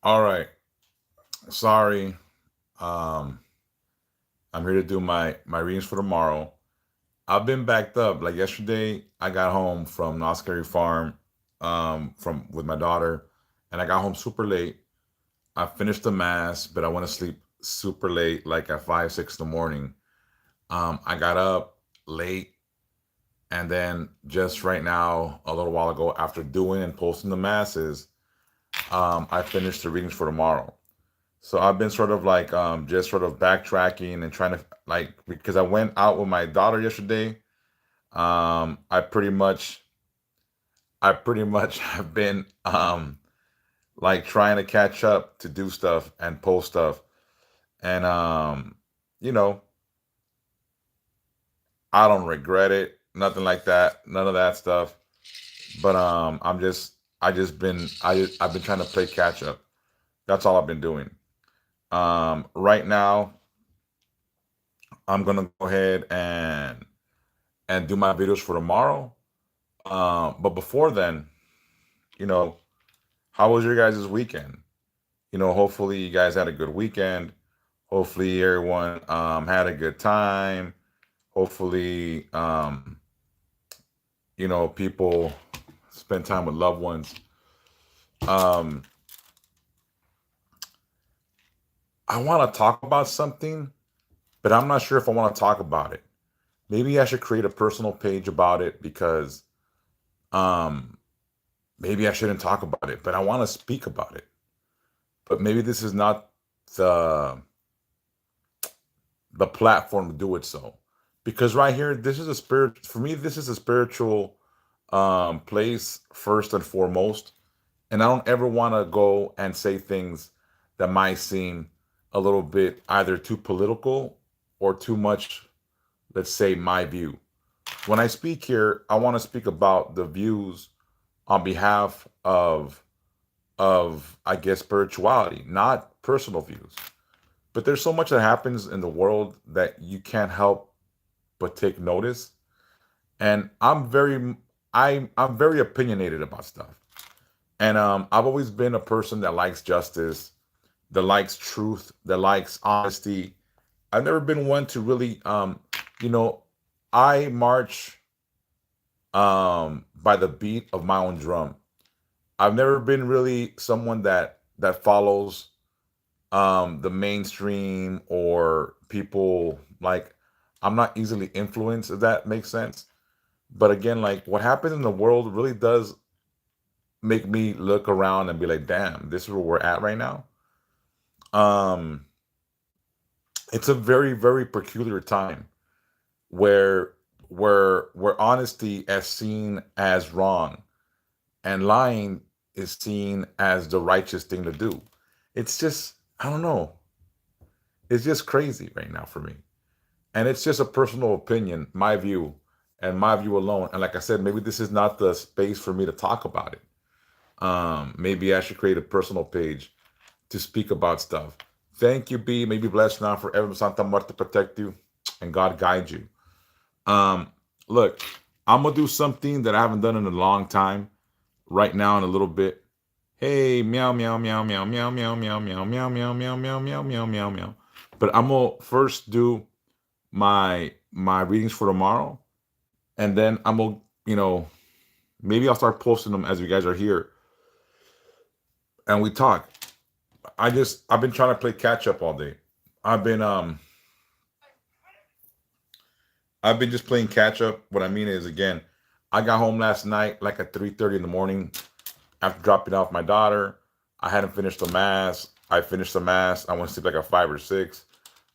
All right. Sorry. Um, I'm here to do my readings for tomorrow. I've been backed up. Like yesterday, I got home from Knott's Scary Farm, from with my daughter, and I got home super late. I finished the mass, but I went to sleep super late, like at 5, 6 in the morning. I got up late, and then just right now, a little while ago, after doing and posting the masses, I finished the readings for tomorrow. So I've been sort of like just sort of backtracking and trying to like because I went out with my daughter yesterday. I pretty much have been like trying to catch up to do stuff and post stuff. And you know, I don't regret it. Nothing like that. None of that stuff. But I've been trying to play catch up. That's all I've been doing. Right now I'm gonna go ahead and do my videos for tomorrow. But before then, you know, how was your guys' weekend? Hopefully you guys had a good weekend. Hopefully everyone had a good time. Hopefully, people spend time with loved ones. Um, I want to talk about something, but I'm not sure if I want to talk about it. Maybe I should create a personal page about it because um, maybe I shouldn't talk about it, but I want to speak about it. But maybe this is not the the platform to do it so. Because right here, this is a spirit for me, this is a spiritual place first and foremost. And I don't ever want to go and say things that might seem a little bit either too political or too much, let's say, my view. When I speak here, I want to speak about the views on behalf of I guess spirituality, not personal views. But there's so much that happens in the world that you can't help but take notice. And I'm very opinionated about stuff. And I've always been a person that likes justice, that likes truth, that likes honesty. I've never been one to really you know, I march by the beat of my own drum. I've never been really someone that follows the mainstream or people like I'm not easily influenced, if that makes sense. But again, like what happens in the world really does make me look around and be like, damn, this is where we're at right now. Um, it's a very, very peculiar time where where honesty is seen as wrong and lying is seen as the righteous thing to do. It's just, I don't know. It's just crazy right now for me. And it's just a personal opinion, my view, and my view alone. And like I said, maybe this is not the space for me to talk about it. Maybe I should create a personal page to speak about stuff. Thank you, B. May be blessed now forever. Santa Muerte protect you and God guide you. Um, Look, I'm gonna do something that I haven't done in a long time. Right now, in a little bit. Hey, meow, meow, meow, meow, meow, meow, meow, meow, meow, meow, meow, meow, meow, meow, meow, meow. But I'm gonna first do my readings for tomorrow, and then I'm gonna, maybe I'll start posting them as you guys are here and we talk. I've been trying to play catch up all day. I've been um I've been just playing catch up. What I mean is, again, I got home last night like at 3:30 in the morning after dropping off my daughter. I hadn't finished the mass. I finished the mass. I went to sleep like at 5 or 6.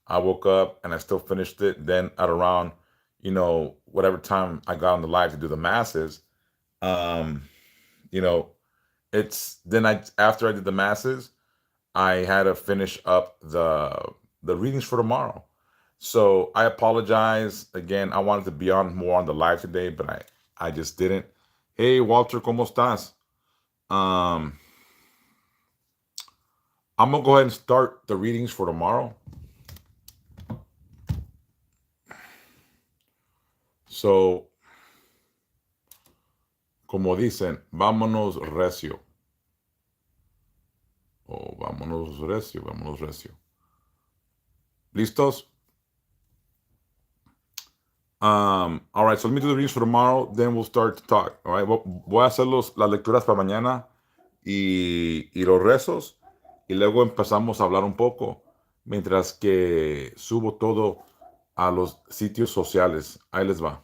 I woke up and I still finished it. Then at around, whatever time I got on the live to do the masses, um, you know, it's then I after I did the masses, I had to finish up the readings for tomorrow. So I apologize again. I wanted to be on more on the live today, but I just didn't. Hey Walter, ¿cómo estás? Um, I'm gonna go ahead and start the readings for tomorrow. So, como dicen, vámonos recio. Oh, vámonos recio, vámonos recio. ¿Listos? All right, so let me do the readings for tomorrow, then we'll start to talk. All right, voy a hacer las lecturas para mañana y los rezos, y luego empezamos a hablar un poco, mientras que subo todo a los sitios sociales. Ahí les va.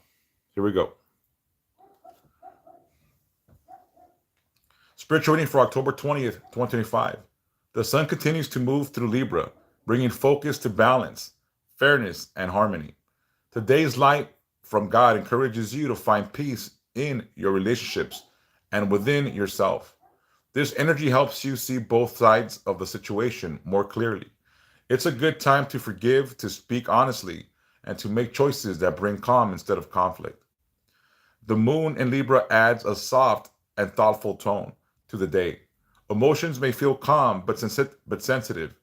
Here we go. Spiritual reading for October 20th, 2025. The sun continues to move through Libra, bringing focus to balance, fairness, and harmony. Today's light from God encourages you to find peace in your relationships and within yourself. This energy helps you see both sides of the situation more clearly. It's a good time to forgive, to speak honestly, and to make choices that bring calm instead of conflict. The moon in Libra adds a soft and thoughtful tone to the day. Emotions may feel calm but sensitive,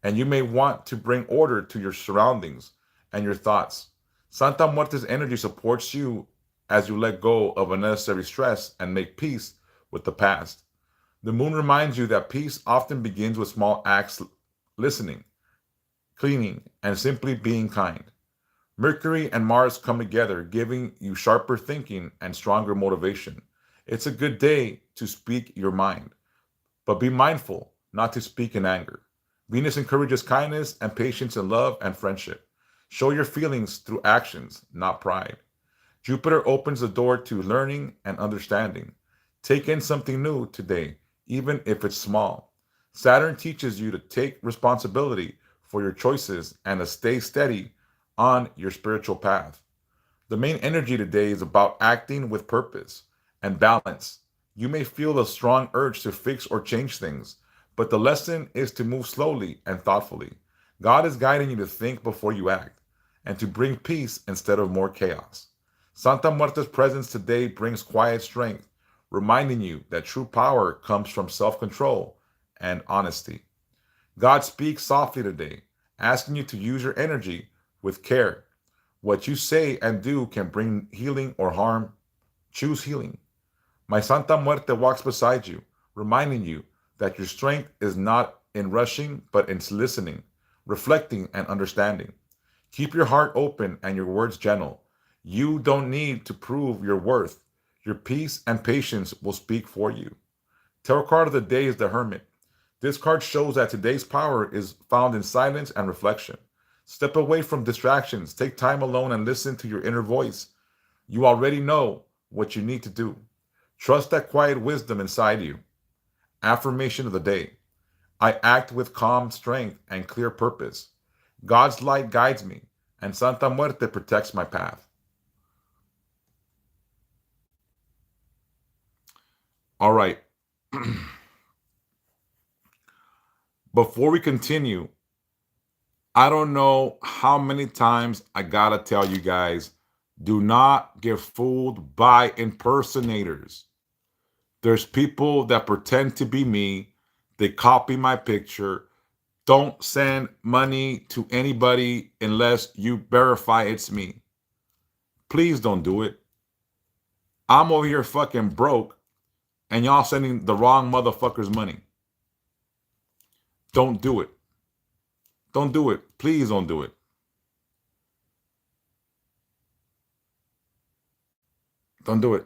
and you may want to bring order to your surroundings and your thoughts. Santa Muerte's energy supports you as you let go of unnecessary stress and make peace with the past. The moon reminds you that peace often begins with small acts, listening, cleaning, and simply being kind. Mercury and Mars come together, giving you sharper thinking and stronger motivation. It's a good day to speak your mind, but be mindful not to speak in anger. Venus encourages kindness and patience in love and friendship. Show your feelings through actions, not pride. Jupiter opens the door to learning and understanding. Take in something new today, even if it's small. Saturn teaches you to take responsibility for your choices and to stay steady on your spiritual path. The main energy today is about acting with purpose and balance. You may feel a strong urge to fix or change things, but the lesson is to move slowly and thoughtfully. God is guiding you to think before you act and to bring peace instead of more chaos. Santa Muerte's presence today brings quiet strength, reminding you that true power comes from self control and honesty. God speaks softly today, asking you to use your energy with care. What you say and do can bring healing or harm. Choose healing. My Santa Muerte walks beside you, reminding you that your strength is not in rushing, but in listening, reflecting, and understanding. Keep your heart open and your words gentle. You don't need to prove your worth. Your peace and patience will speak for you. Tarot card of the day is the Hermit. This card shows that today's power is found in silence and reflection. Step away from distractions. Take time alone and listen to your inner voice. You already know what you need to do. Trust that quiet wisdom inside you. Affirmation of the day. I act with calm strength and clear purpose. God's light guides me, and Santa Muerte protects my path. All right. Before we continue, I don't know how many times I gotta tell you guys, do not get fooled by impersonators. There's people that pretend to be me. They copy my picture. Don't send money to anybody unless you verify it's me. Please don't do it. I'm over here fucking broke and y'all sending the wrong motherfuckers money. Don't do it. Don't do it. Please don't do it. Don't do it.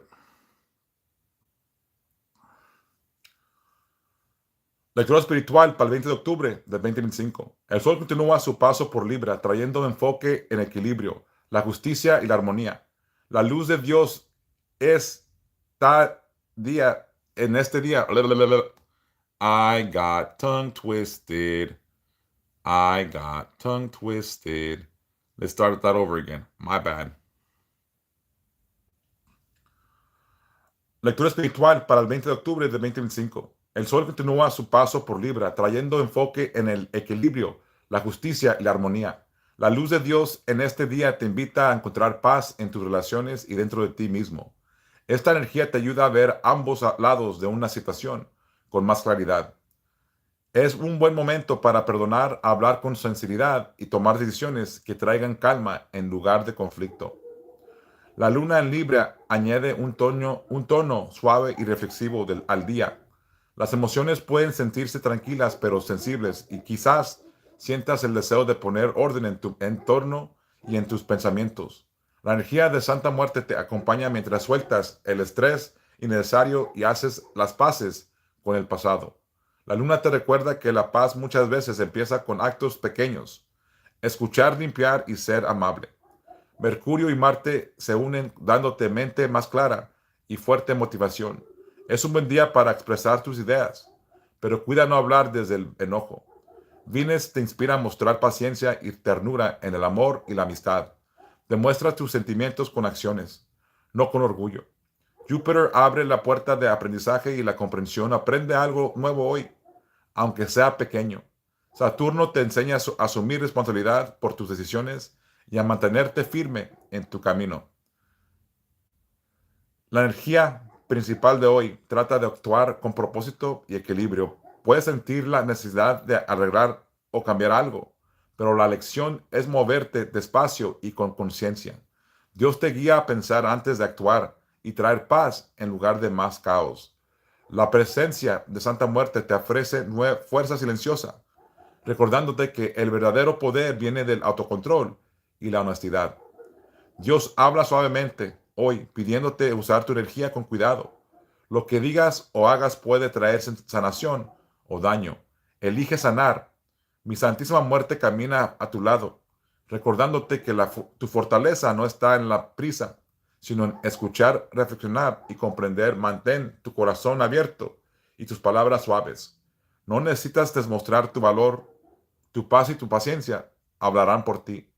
Lectura espiritual para el 20 de octubre del 2025. El sol continúa su paso por Libra, trayendo enfoque en equilibrio, la justicia y la armonía. La luz de Dios está día, en este día. I got tongue twisted. I got tongue twisted. Let's start that over again. My bad. Lectura espiritual para el 20 de octubre del 2025. El sol continúa su paso por Libra, trayendo enfoque en el equilibrio, la justicia y la armonía. La luz de Dios en este día te invita a encontrar paz en tus relaciones y dentro de ti mismo. Esta energía te ayuda a ver ambos lados de una situación con más claridad. Es un buen momento para perdonar, hablar con sinceridad y tomar decisiones que traigan calma en lugar de conflicto. La luna en Libra añade un tono suave y reflexivo al día, Las emociones pueden sentirse tranquilas pero sensibles y quizás sientas el deseo de poner orden en tu entorno y en tus pensamientos. La energía de Santa Muerte te acompaña mientras sueltas el estrés innecesario y haces las paces con el pasado. La luna te recuerda que la paz muchas veces empieza con actos pequeños. Escuchar, limpiar y ser amable. Mercurio y Marte se unen dándote mente más clara y fuerte motivación. Es un buen día para expresar tus ideas, pero cuida no hablar desde el enojo. Venus te inspira a mostrar paciencia y ternura en el amor y la amistad. Demuestra tus sentimientos con acciones, no con orgullo. Júpiter abre la puerta de aprendizaje y la comprensión. Aprende algo nuevo hoy, aunque sea pequeño. Saturno te enseña a asumir responsabilidad por tus decisiones y a mantenerte firme en tu camino. La energía principal de hoy trata de actuar con propósito y equilibrio. Puedes sentir la necesidad de arreglar o cambiar algo, pero la lección es moverte despacio y con conciencia. Dios te guía a pensar antes de actuar y traer paz en lugar de más caos. La presencia de Santa Muerte te ofrece fuerza silenciosa, recordándote que el verdadero poder viene del autocontrol y la honestidad. Dios habla suavemente hoy, pidiéndote usar tu energía con cuidado. Lo que digas o hagas puede traer sanación o daño. Elige sanar. Mi Santísima Muerte camina a tu lado, recordándote que tu fortaleza no está en la prisa, sino en escuchar, reflexionar y comprender. Mantén tu corazón abierto y tus palabras suaves. No necesitas demostrar tu valor. Tu paz y tu paciencia hablarán por ti.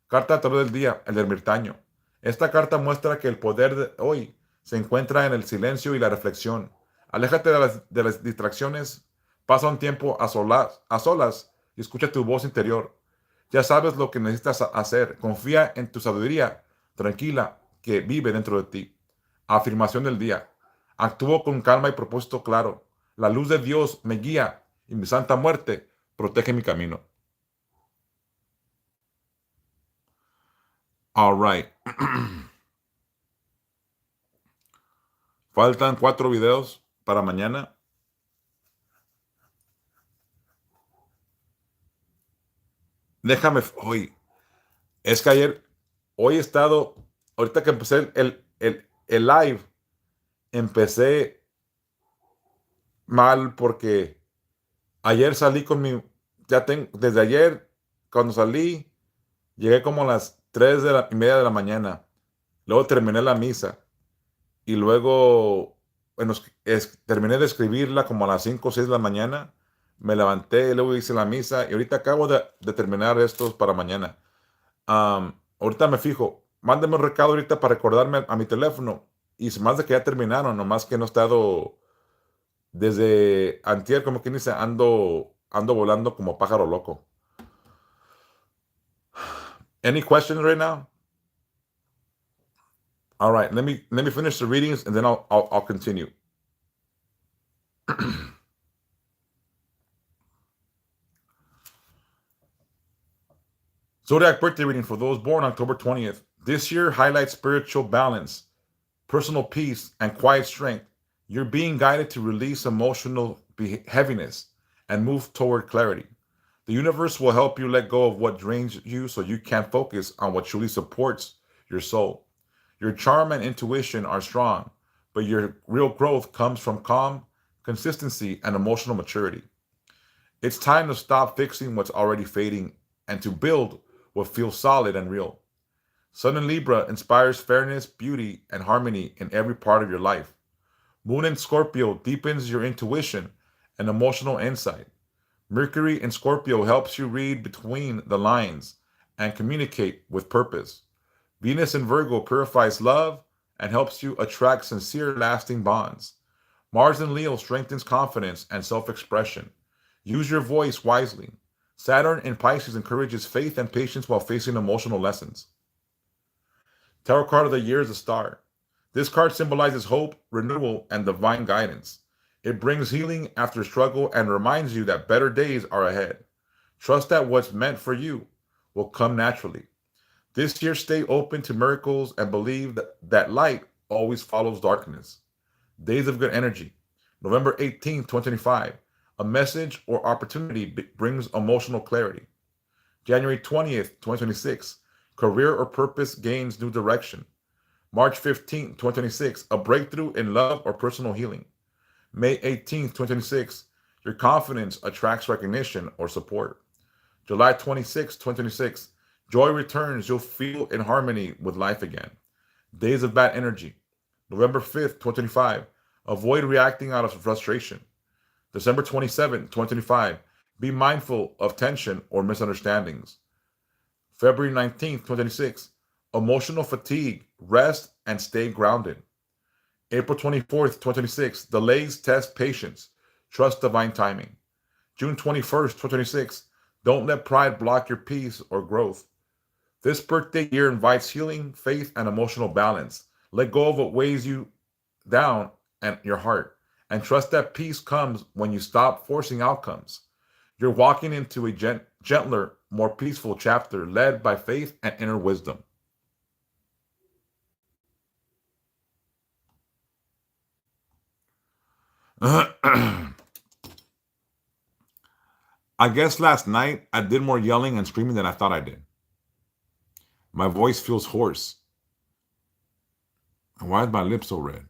Carta todo el día, el ermitaño. Esta carta muestra que el poder de hoy se encuentra en el silencio y la reflexión. Aléjate de las distracciones, pasa un tiempo a solas y escucha tu voz interior. Ya sabes lo que necesitas hacer. Confía en tu sabiduría tranquila que vive dentro de ti. Afirmación del día. Actúo con calma y propósito claro. La luz de Dios me guía y mi santa muerte protege mi camino. All right. Faltan 4 videos para mañana. Déjame hoy. Es que hoy he estado, ahorita que empecé el live, empecé mal porque ayer salí con desde ayer, cuando salí, llegué como a las 3:30 de la mañana. Luego terminé la misa y luego, bueno, terminé de escribirla como a las 5 o 6 de la mañana. Me levanté, luego hice la misa y ahorita acabo de terminar estos para mañana. Ahorita me fijo, mándeme un recado ahorita para recordarme a mi teléfono. Y se más de que ya terminaron, nomás que no he estado desde antier, como quien dice, ando volando como pájaro loco. Any questions right now? All right, let me finish the readings and then I'll continue. Zodiac birthday reading for those born October 20th. This year highlights spiritual balance, personal peace, and quiet strength. You're being guided to release emotional heaviness and move toward clarity. The universe will help you let go of what drains you so you can focus on what truly supports your soul. Your charm and intuition are strong, but your real growth comes from calm, consistency, and emotional maturity. It's time to stop fixing what's already fading and to build what feels solid and real. Sun in Libra inspires fairness, beauty, and harmony in every part of your life. Moon in Scorpio deepens your intuition and emotional insight. Mercury in Scorpio helps you read between the lines and communicate with purpose. Venus in Virgo purifies love and helps you attract sincere, lasting bonds. Mars in Leo strengthens confidence and self expression. Use your voice wisely. Saturn in Pisces encourages faith and patience while facing emotional lessons. Tarot card of the year is the Star. This card symbolizes hope, renewal, and divine guidance. It brings healing after struggle and reminds you that better days are ahead. Trust that what's meant for you will come naturally. This year, stay open to miracles and believe that light always follows darkness. Days of good energy. November 18th, 2025, a message or opportunity brings emotional clarity. January 20th, 2026, career or purpose gains new direction. March 15th, 2026, a breakthrough in love or personal healing. May 18th, 2026, your confidence attracts recognition or support. July 26th, 2026, joy returns. You'll feel in harmony with life again. Days of bad energy. November 5th, 2025, avoid reacting out of frustration. December 27th, 2025, be mindful of tension or misunderstandings. February 19th, 2026, emotional fatigue, rest and stay grounded. April 24th, 2026, delays test patience, trust divine timing. June 21st, 2026, don't let pride block your peace or growth. This birthday year invites healing, faith, and emotional balance. Let go of what weighs you down and your heart, and trust that peace comes when you stop forcing outcomes. You're walking into a gentler, more peaceful chapter led by faith and inner wisdom. I guess last night I did more yelling and screaming than I thought I did. My voice feels hoarse. And why is my lip so red?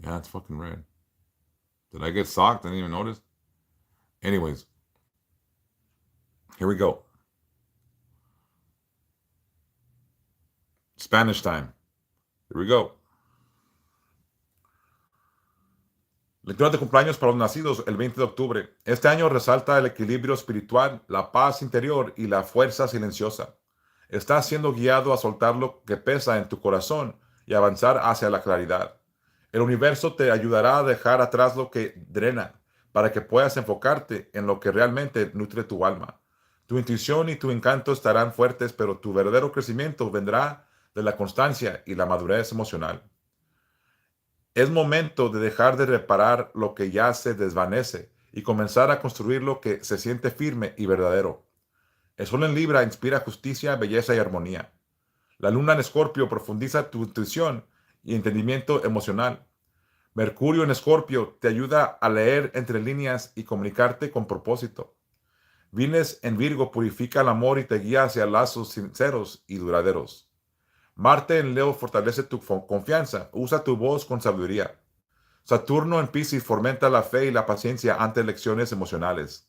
Yeah, it's fucking red. Did I get socked? I didn't even notice. Anyways, here we go. Spanish time. Here we go. Lectura de cumpleaños para los nacidos el 20 de octubre. Este año resalta el equilibrio espiritual, la paz interior y la fuerza silenciosa. Estás siendo guiado a soltar lo que pesa en tu corazón y avanzar hacia la claridad. El universo te ayudará a dejar atrás lo que drena para que puedas enfocarte en lo que realmente nutre tu alma. Tu intuición y tu encanto estarán fuertes, pero tu verdadero crecimiento vendrá de la constancia y la madurez emocional. Es momento de dejar de reparar lo que ya se desvanece y comenzar a construir lo que se siente firme y verdadero. El sol en Libra inspira justicia, belleza y armonía. La luna en Escorpio profundiza tu intuición y entendimiento emocional. Mercurio en Escorpio te ayuda a leer entre líneas y comunicarte con propósito. Venus en Virgo purifica el amor y te guía hacia lazos sinceros y duraderos. Marte en Leo fortalece tu confianza. Usa tu voz con sabiduría. Saturno en Piscis fomenta la fe y la paciencia ante lecciones emocionales.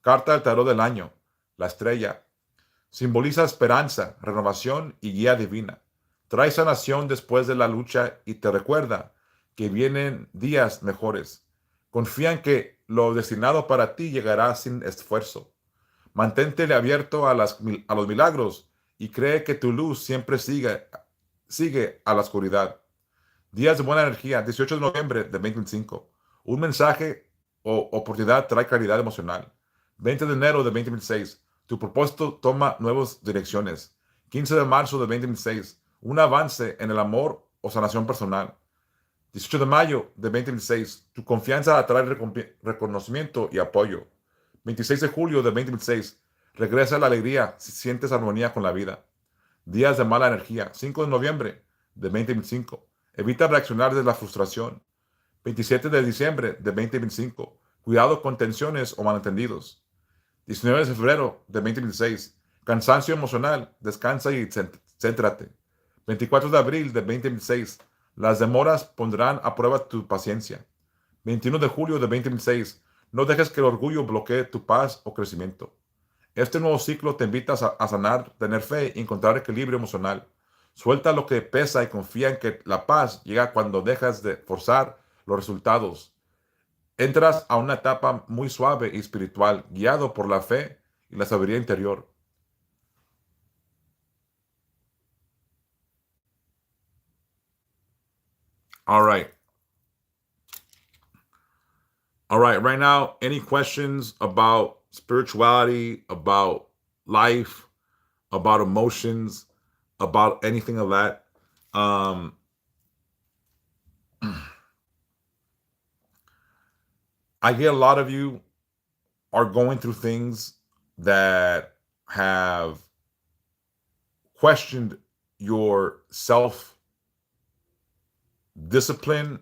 Carta del tarot del año. La estrella. Simboliza esperanza, renovación y guía divina. Trae sanación después de la lucha y te recuerda que vienen días mejores. Confía en que lo destinado para ti llegará sin esfuerzo. Mantente abierto a los milagros y cree que tu luz siempre sigue a la oscuridad. Días de buena energía, 18 de noviembre de 2025. Un mensaje o oportunidad trae claridad emocional. 20 de enero de 2026. Tu propósito toma nuevas direcciones. 15 de marzo de 2026. Un avance en el amor o sanación personal. 18 de mayo de 2026. Tu confianza atrae reconocimiento y apoyo. 26 de julio de 2026. Regresa la alegría si sientes armonía con la vida. Días de mala energía. 5 de noviembre de 2025. Evita reaccionar desde la frustración. 27 de diciembre de 2025. Cuidado con tensiones o malentendidos. 19 de febrero de 2026. Cansancio emocional. Descansa y céntrate. 24 de abril de 2026. Las demoras pondrán a prueba tu paciencia. 21 de julio de 2026. No dejes que el orgullo bloquee tu paz o crecimiento. Este nuevo ciclo te invita a sanar, tener fe y encontrar equilibrio emocional. Suelta lo que pesa y confía en que la paz llega cuando dejas de forzar los resultados. Entras a una etapa muy suave y espiritual, guiado por la fe y la sabiduría interior. All right. All right. Right now, any questions about spirituality, about life, about emotions, about anything of that? I get a lot of you are going through things that have questioned your self discipline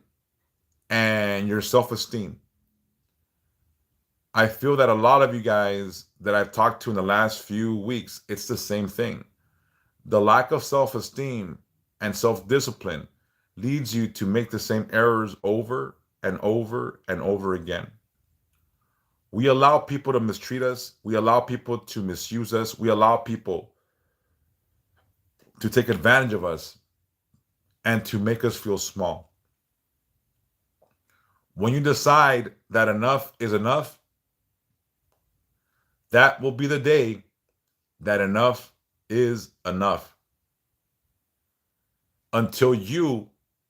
and your self-esteem. I feel that a lot of you guys that I've talked to in the last few weeks, it's the same thing. The lack of self-esteem and self-discipline leads you to make the same errors over and over and over again. We allow people to mistreat us. We allow people to misuse us. We allow people to take advantage of us and to make us feel small. When you decide that enough is enough, that will be the day that enough is enough. Until you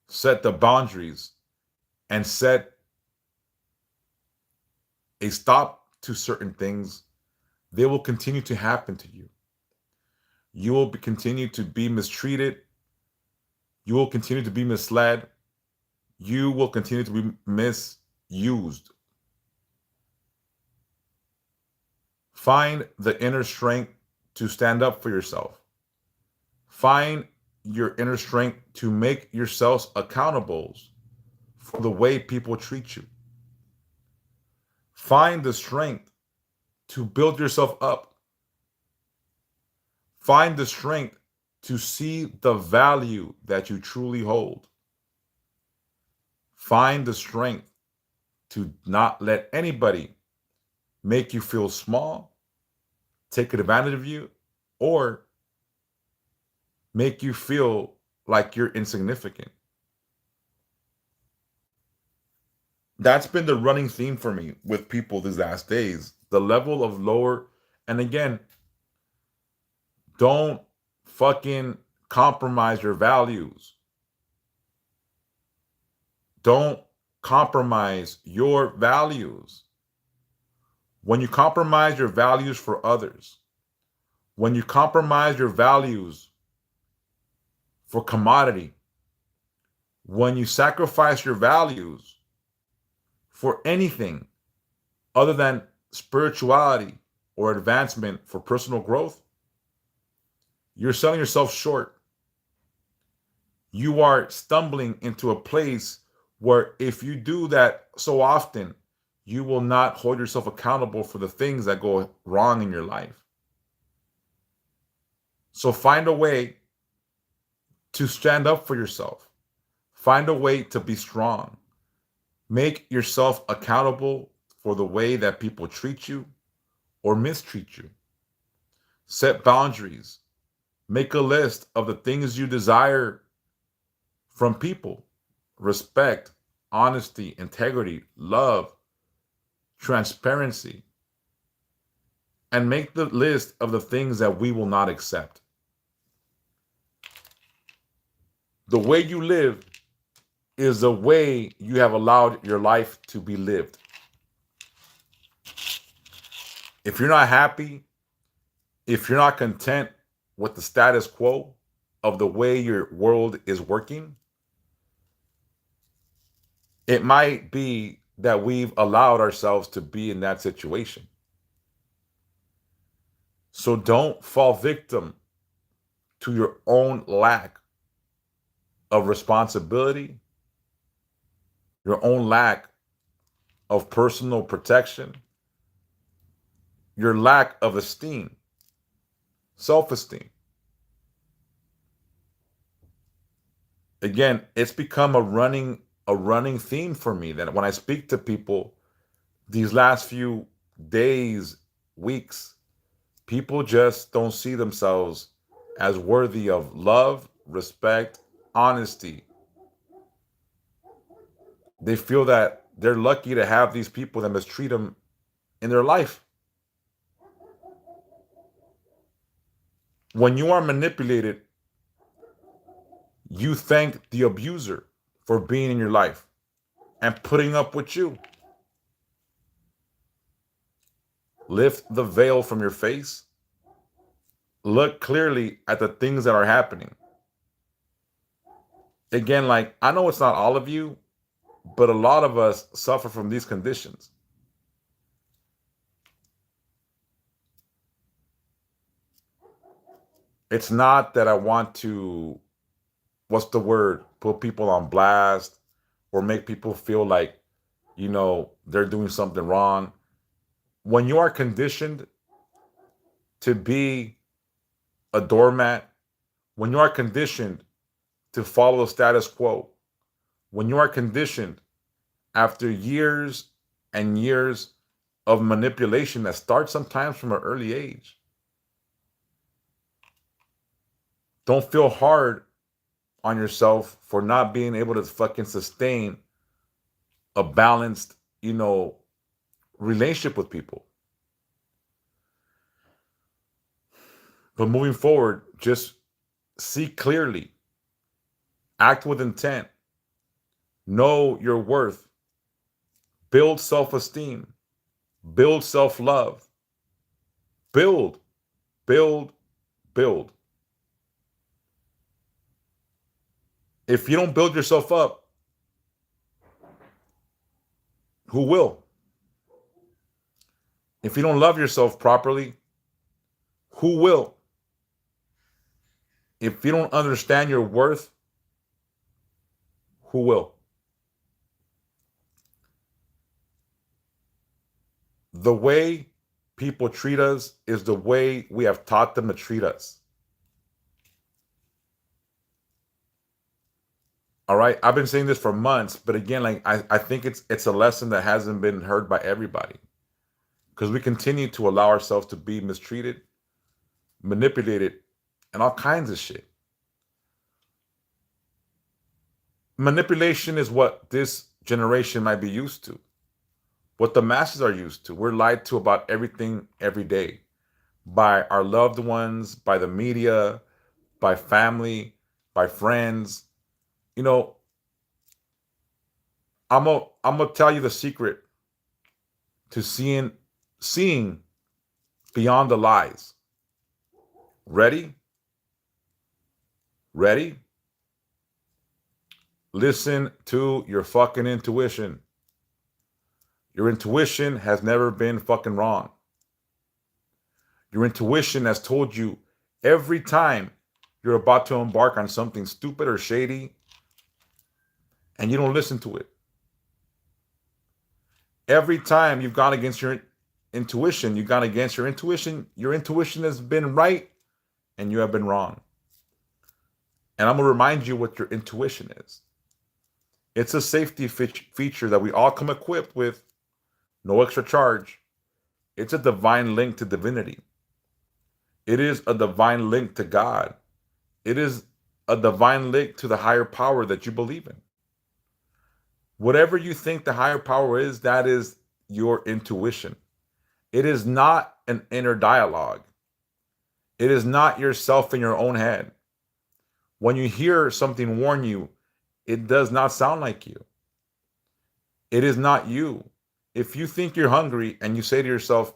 set the boundaries and set a stop to certain things, they will continue to happen to you. You will continue to be mistreated. You will continue to be misled. You will continue to be misused. Find the inner strength to stand up for yourself. Find your inner strength to make yourselves accountable for the way people treat you. Find the strength to build yourself up. Find the strength to see the value that you truly hold. Find the strength to not let anybody make you feel small, take advantage of you, or make you feel like you're insignificant. That's been the running theme for me with people these last days. The level of lower, and again, don't fucking compromise your values. Don't compromise your values. When you compromise your values for others, when you compromise your values for commodity, when you sacrifice your values for anything other than spirituality or advancement for personal growth, you're selling yourself short. You are stumbling into a place where if you do that so often, you will not hold yourself accountable for the things that go wrong in your life. So find a way to stand up for yourself. Find a way to be strong. Make yourself accountable for the way that people treat you or mistreat you. Set boundaries. Make a list of the things you desire from people: respect, honesty, integrity, love, transparency. And make the list of the things that we will not accept. The way you live is the way you have allowed your life to be lived. If you're not happy, if you're not content with the status quo of the way your world is working, it might be that we've allowed ourselves to be in that situation. So don't fall victim to your own lack of responsibility, your own lack of personal protection, your lack of esteem, self-esteem. Again, it's become a running theme for me that when I speak to people these last few days, weeks, people just don't see themselves as worthy of love, respect, honesty. They feel that they're lucky to have these people that mistreat them in their life. When you are manipulated, you thank the abuser for being in your life and putting up with you. Lift the veil from your face. Look clearly at the things that are happening. Again, like, I know it's not all of you, but a lot of us suffer from these conditions. It's not that I want to, what's the word, put people on blast or make people feel like, they're doing something wrong. When you are conditioned to be a doormat, when you are conditioned to follow the status quo, when you are conditioned after years and years of manipulation that starts sometimes from an early age, don't feel hard on yourself for not being able to fucking sustain a balanced, relationship with people. But moving forward, just see clearly, act with intent, know your worth, build self-esteem, build self-love, build, build, build. If you don't build yourself up, who will? If you don't love yourself properly, who will? If you don't understand your worth, who will? The way people treat us is the way we have taught them to treat us. All right. I've been saying this for months, but again, like I think it's a lesson that hasn't been heard by everybody. Because we continue to allow ourselves to be mistreated, manipulated, and all kinds of shit. Manipulation is what this generation might be used to, what the masses are used to. We're lied to about everything every day by our loved ones, by the media, by family, by friends. You know, I'm gonna tell you the secret to seeing beyond the lies. Ready? Ready? Listen to your fucking intuition. Your intuition has never been fucking wrong. Your intuition has told you every time you're about to embark on something stupid or shady and you don't listen to it. Every time you've gone against your intuition, you've gone against your intuition has been right and you have been wrong. And I'm going to remind you what your intuition is. It's a safety feature that we all come equipped with, no extra charge. It's a divine link to divinity. It is a divine link to God. It is a divine link to the higher power that you believe in. Whatever you think the higher power is, that is your intuition. It is not an inner dialogue. It is not yourself in your own head. When you hear something warn you, it does not sound like you. It is not you. If you think you're hungry and you say to yourself,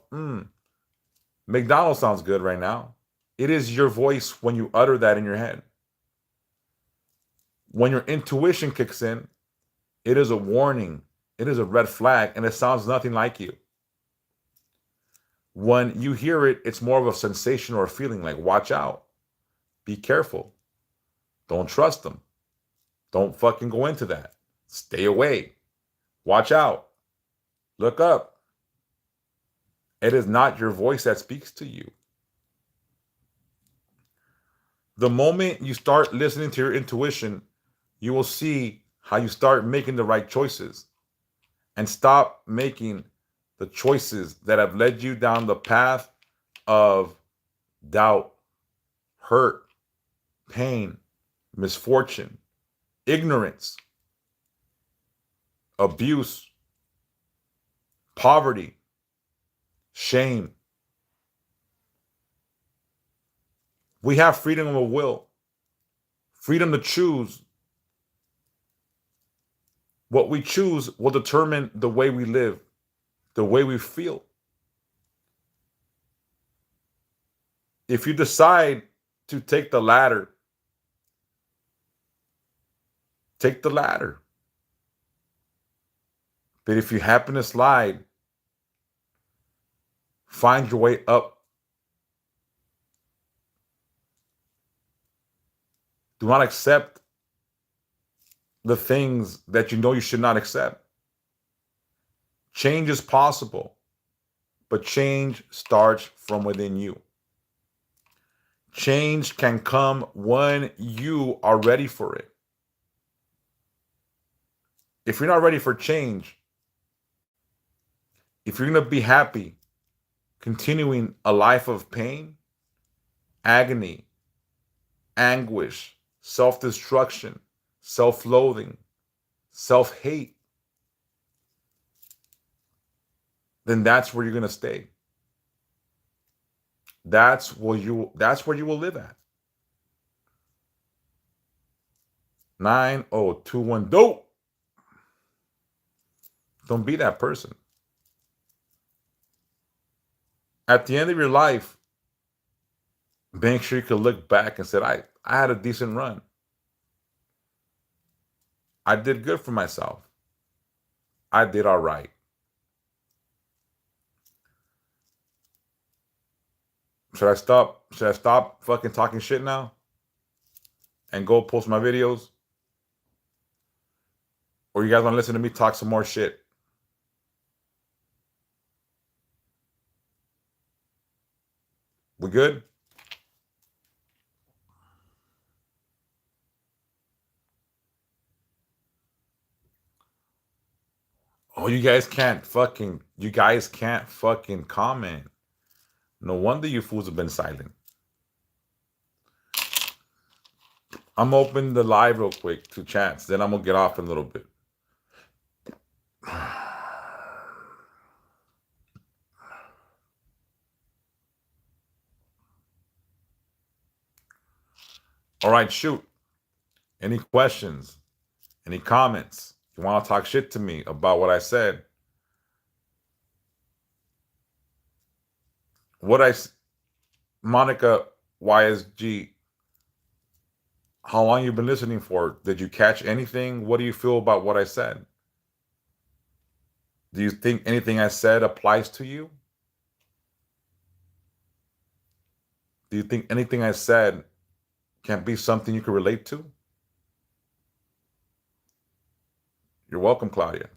McDonald's sounds good right now, it is your voice when you utter that in your head. When your intuition kicks in, it is a warning. It is a red flag, and it sounds nothing like you. When you hear it, it's more of a sensation or a feeling like, watch out. Be careful. Don't trust them. Don't fucking go into that. Stay away. Watch out. Look up. It is not your voice that speaks to you. The moment you start listening to your intuition, you will see how you start making the right choices and stop making the choices that have led you down the path of doubt, hurt, pain, misfortune, ignorance, abuse, poverty, shame. We have freedom of will, freedom to choose. What we choose will determine the way we live, the way we feel. If you decide to take the ladder, take the ladder. But if you happen to slide, find your way up. Do not accept the things that you know you should not accept. Change is possible, but change starts from within you. Change can come when you are ready for it. If you're not ready for change, if you're going to be happy continuing a life of pain, agony, anguish, self destruction, self loathing, self hate, then that's where you're going to stay. That's where you will live at. 9021 dope. Don't be that person. At the end of your life, make sure you can look back and say, I had a decent run. I did good for myself. I did all right. Should I stop? Should I stop fucking talking shit now and go post my videos? Or you guys want to listen to me talk some more shit? We good? Oh, you guys can't fucking comment. No wonder you fools have been silent. I'm gonna open the live real quick to chats, then I'm gonna get off in a little bit. All right, shoot. Any questions? Any comments? You want to talk shit to me about what I said? Monica YSG, how long you been listening for? Did you catch anything? What do you feel about what I said? Do you think anything I said applies to you? Do you think anything I said can be something you can relate to? You're welcome, Claudia.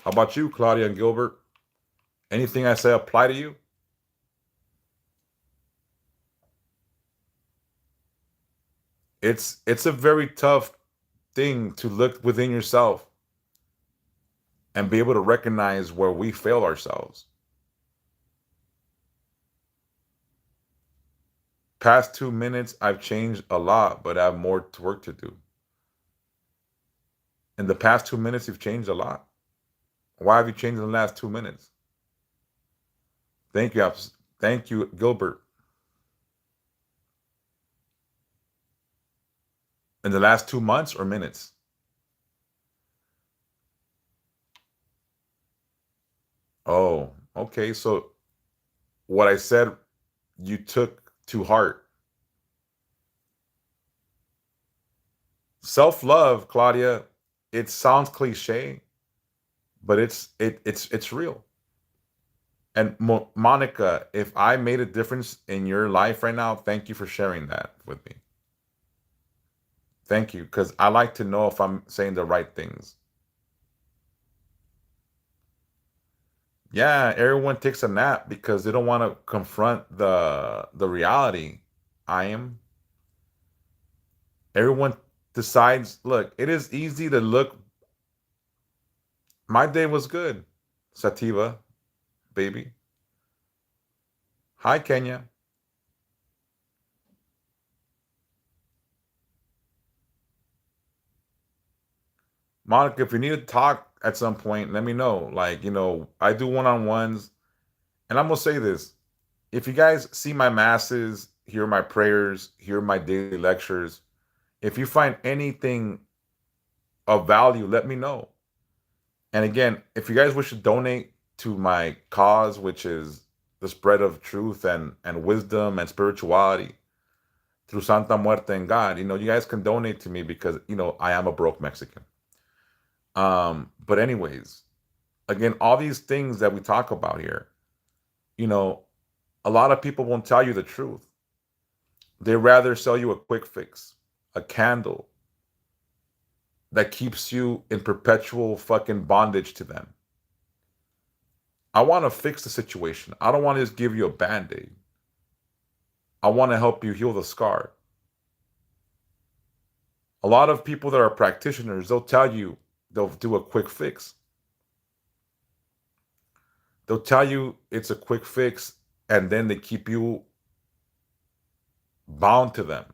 How about you, Claudia and Gilbert? Anything I say apply to you? It's a very tough thing to look within yourself and be able to recognize where we fail ourselves. Past 2 minutes, I've changed a lot, but I have more work to do. In the past 2 minutes, you've changed a lot. Why have you changed in the last 2 minutes? Thank you. Thank you, Gilbert. In the last 2 months or minutes? Oh, okay. So what I said, you took to heart. Self-love, Claudia, it sounds cliche, but it's real. And Monica, if I made a difference in your life right now, thank you for sharing that with me. Thank you, because I like to know if I'm saying the right things. Yeah, everyone takes a nap because they don't want to confront the reality. I am. Everyone decides, look, it is easy to look. My day was good. Sativa, baby. Hi, Kenya. Monica, if you need to talk at some point, let me know. Like, I do one-on-ones. And I'm going to say this. If you guys see my masses, hear my prayers, hear my daily lectures, if you find anything of value, let me know. And again, if you guys wish to donate to my cause, which is the spread of truth and wisdom and spirituality through Santa Muerte and God, you guys can donate to me because, I am a broke Mexican. But anyways, again, all these things that we talk about here, a lot of people won't tell you the truth. They rather sell you a quick fix. a candle that keeps you in perpetual fucking bondage to them. I want to fix the situation. I don't want to just give you a band-aid. I want to help you heal the scar. A lot of people that are practitioners, they'll tell you they'll do a quick fix. They'll tell you it's a quick fix, and then they keep you bound to them.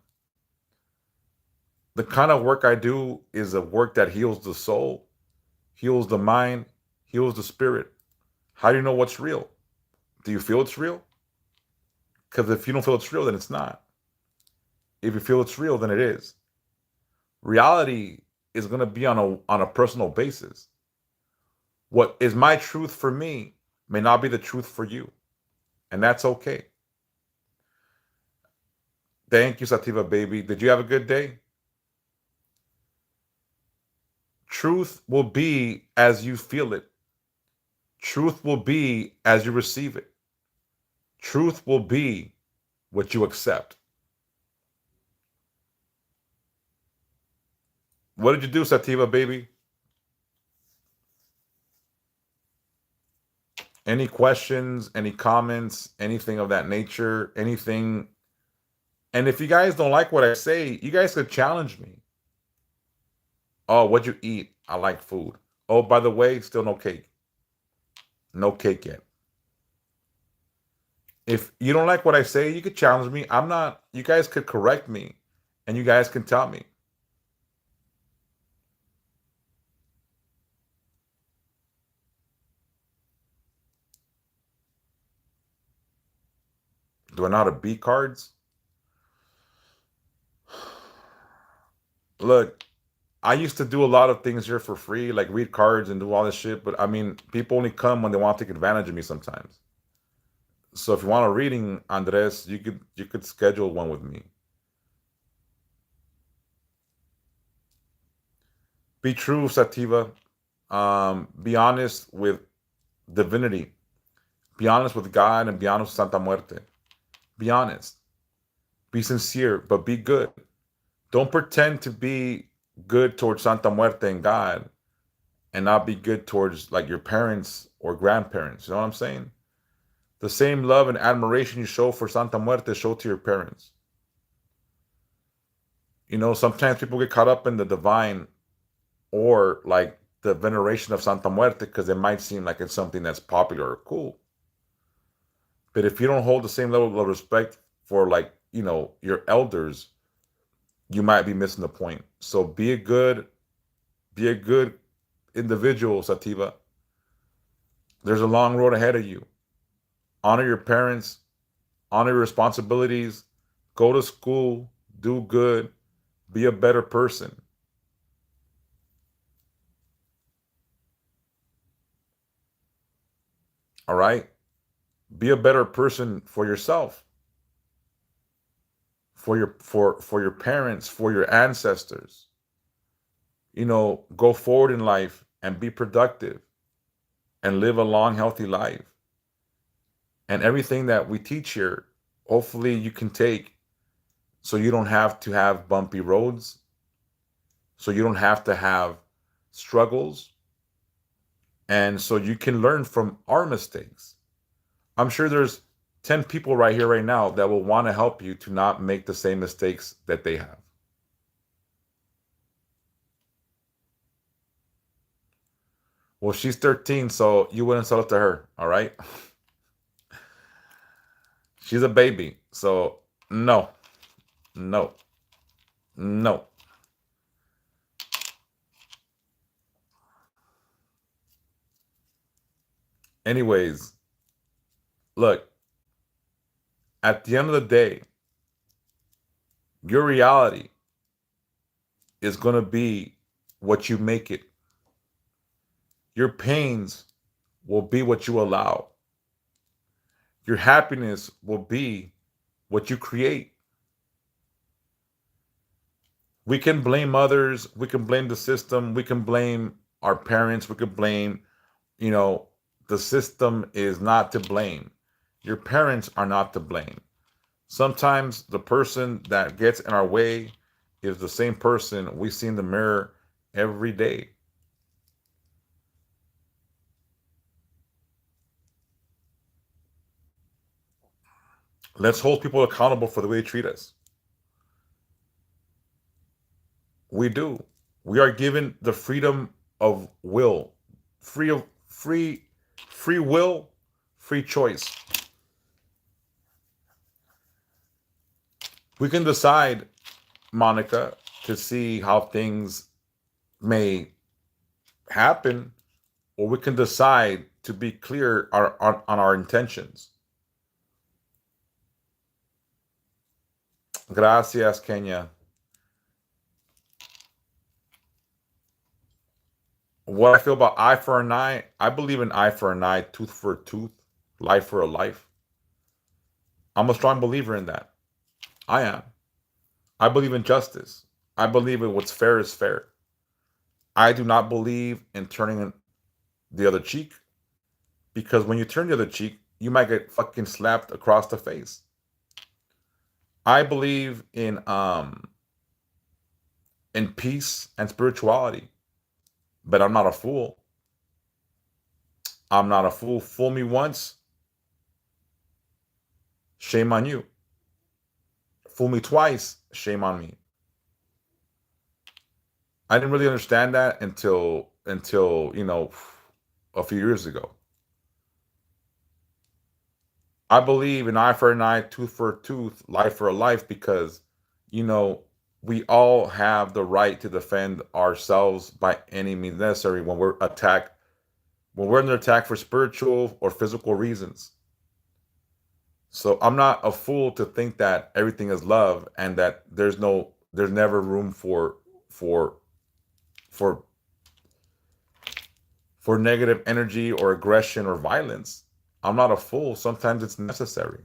The kind of work I do is a work that heals the soul, heals the mind, heals the spirit. How do you know what's real? Do you feel it's real? Because if you don't feel it's real, then it's not. If you feel it's real, then it is. Reality is going to be on a personal basis. What is my truth for me may not be the truth for you, and that's okay. Thank you, Sativa baby. Did you have a good day? Truth will be as you feel it. Truth will be as you receive it. Truth will be what you accept. What did you do, Sativa baby? Any questions, any comments, anything of that nature, anything? And if you guys don't like what I say, you guys could challenge me. Oh, what'd you eat? I like food. Oh, by the way, still no cake. No cake yet. If you don't like what I say, you could challenge me. I'm not, you guys could correct me and you guys can tell me. Do I know how to beat cards? Look, I used to do a lot of things here for free, like read cards and do all this shit. But I mean, people only come when they want to take advantage of me sometimes. So if you want a reading, Andres, you could schedule one with me. Be true, Sativa. Be honest with divinity. Be honest with God and be honest with Santa Muerte. Be honest. Be sincere, but be good. Don't pretend to be good towards Santa Muerte and God and not be good towards like your parents or grandparents. You know what I'm saying? The same love and admiration you show for Santa Muerte, show to your parents. You know, sometimes people get caught up in the divine or like the veneration of Santa Muerte because it might seem like it's something that's popular or cool. But if you don't hold the same level of respect for like, your elders, you might be missing the point. So be a good individual, Sativa. There's a long road ahead of you. Honor your parents, honor your responsibilities, go to school, do good, be a better person. All right? Be a better person for yourself, for your parents, for your ancestors. Go forward in life and be productive and live a long, healthy life. And everything that we teach here, hopefully you can take so you don't have to have bumpy roads, so you don't have to have struggles, and so you can learn from our mistakes. I'm sure there's 10 people right here, right now, that will want to help you to not make the same mistakes that they have. Well, she's 13, so you wouldn't sell it to her, all right? She's a baby, so no, no, no. Anyways, look, at the end of the day, your reality is going to be what you make it. Your pains will be what you allow. Your happiness will be what you create. We can blame others. We can blame the system. We can blame our parents. We can blame, you know, the system is not to blame. Your parents are not to blame. Sometimes the person that gets in our way is the same person we see in the mirror every day. Let's hold people accountable for the way they treat us. We do. We are given the freedom of will, free of free will, free choice. We can decide, Monica, to see how things may happen, or we can decide to be clear on our intentions. Gracias, Kenya. What I feel about eye for an eye, I believe in eye for an eye, tooth for a tooth, life for a life. I'm a strong believer in that. I am. I believe in justice. I believe in what's fair is fair. I do not believe in turning the other cheek, because when you turn the other cheek, you might get fucking slapped across the face. I believe in peace and spirituality, but I'm not a fool. I'm not a fool. Fool me once, shame on you. Fool me twice, shame on me. I didn't really understand that until a few years ago. I believe in eye for an eye, tooth for a tooth, life for a life, because you know we all have the right to defend ourselves by any means necessary when we're attacked, when we're under attack for spiritual or physical reasons. So I'm not a fool to think that everything is love and that there's never room for for for negative energy or aggression or violence. I'm not a fool. Sometimes it's necessary,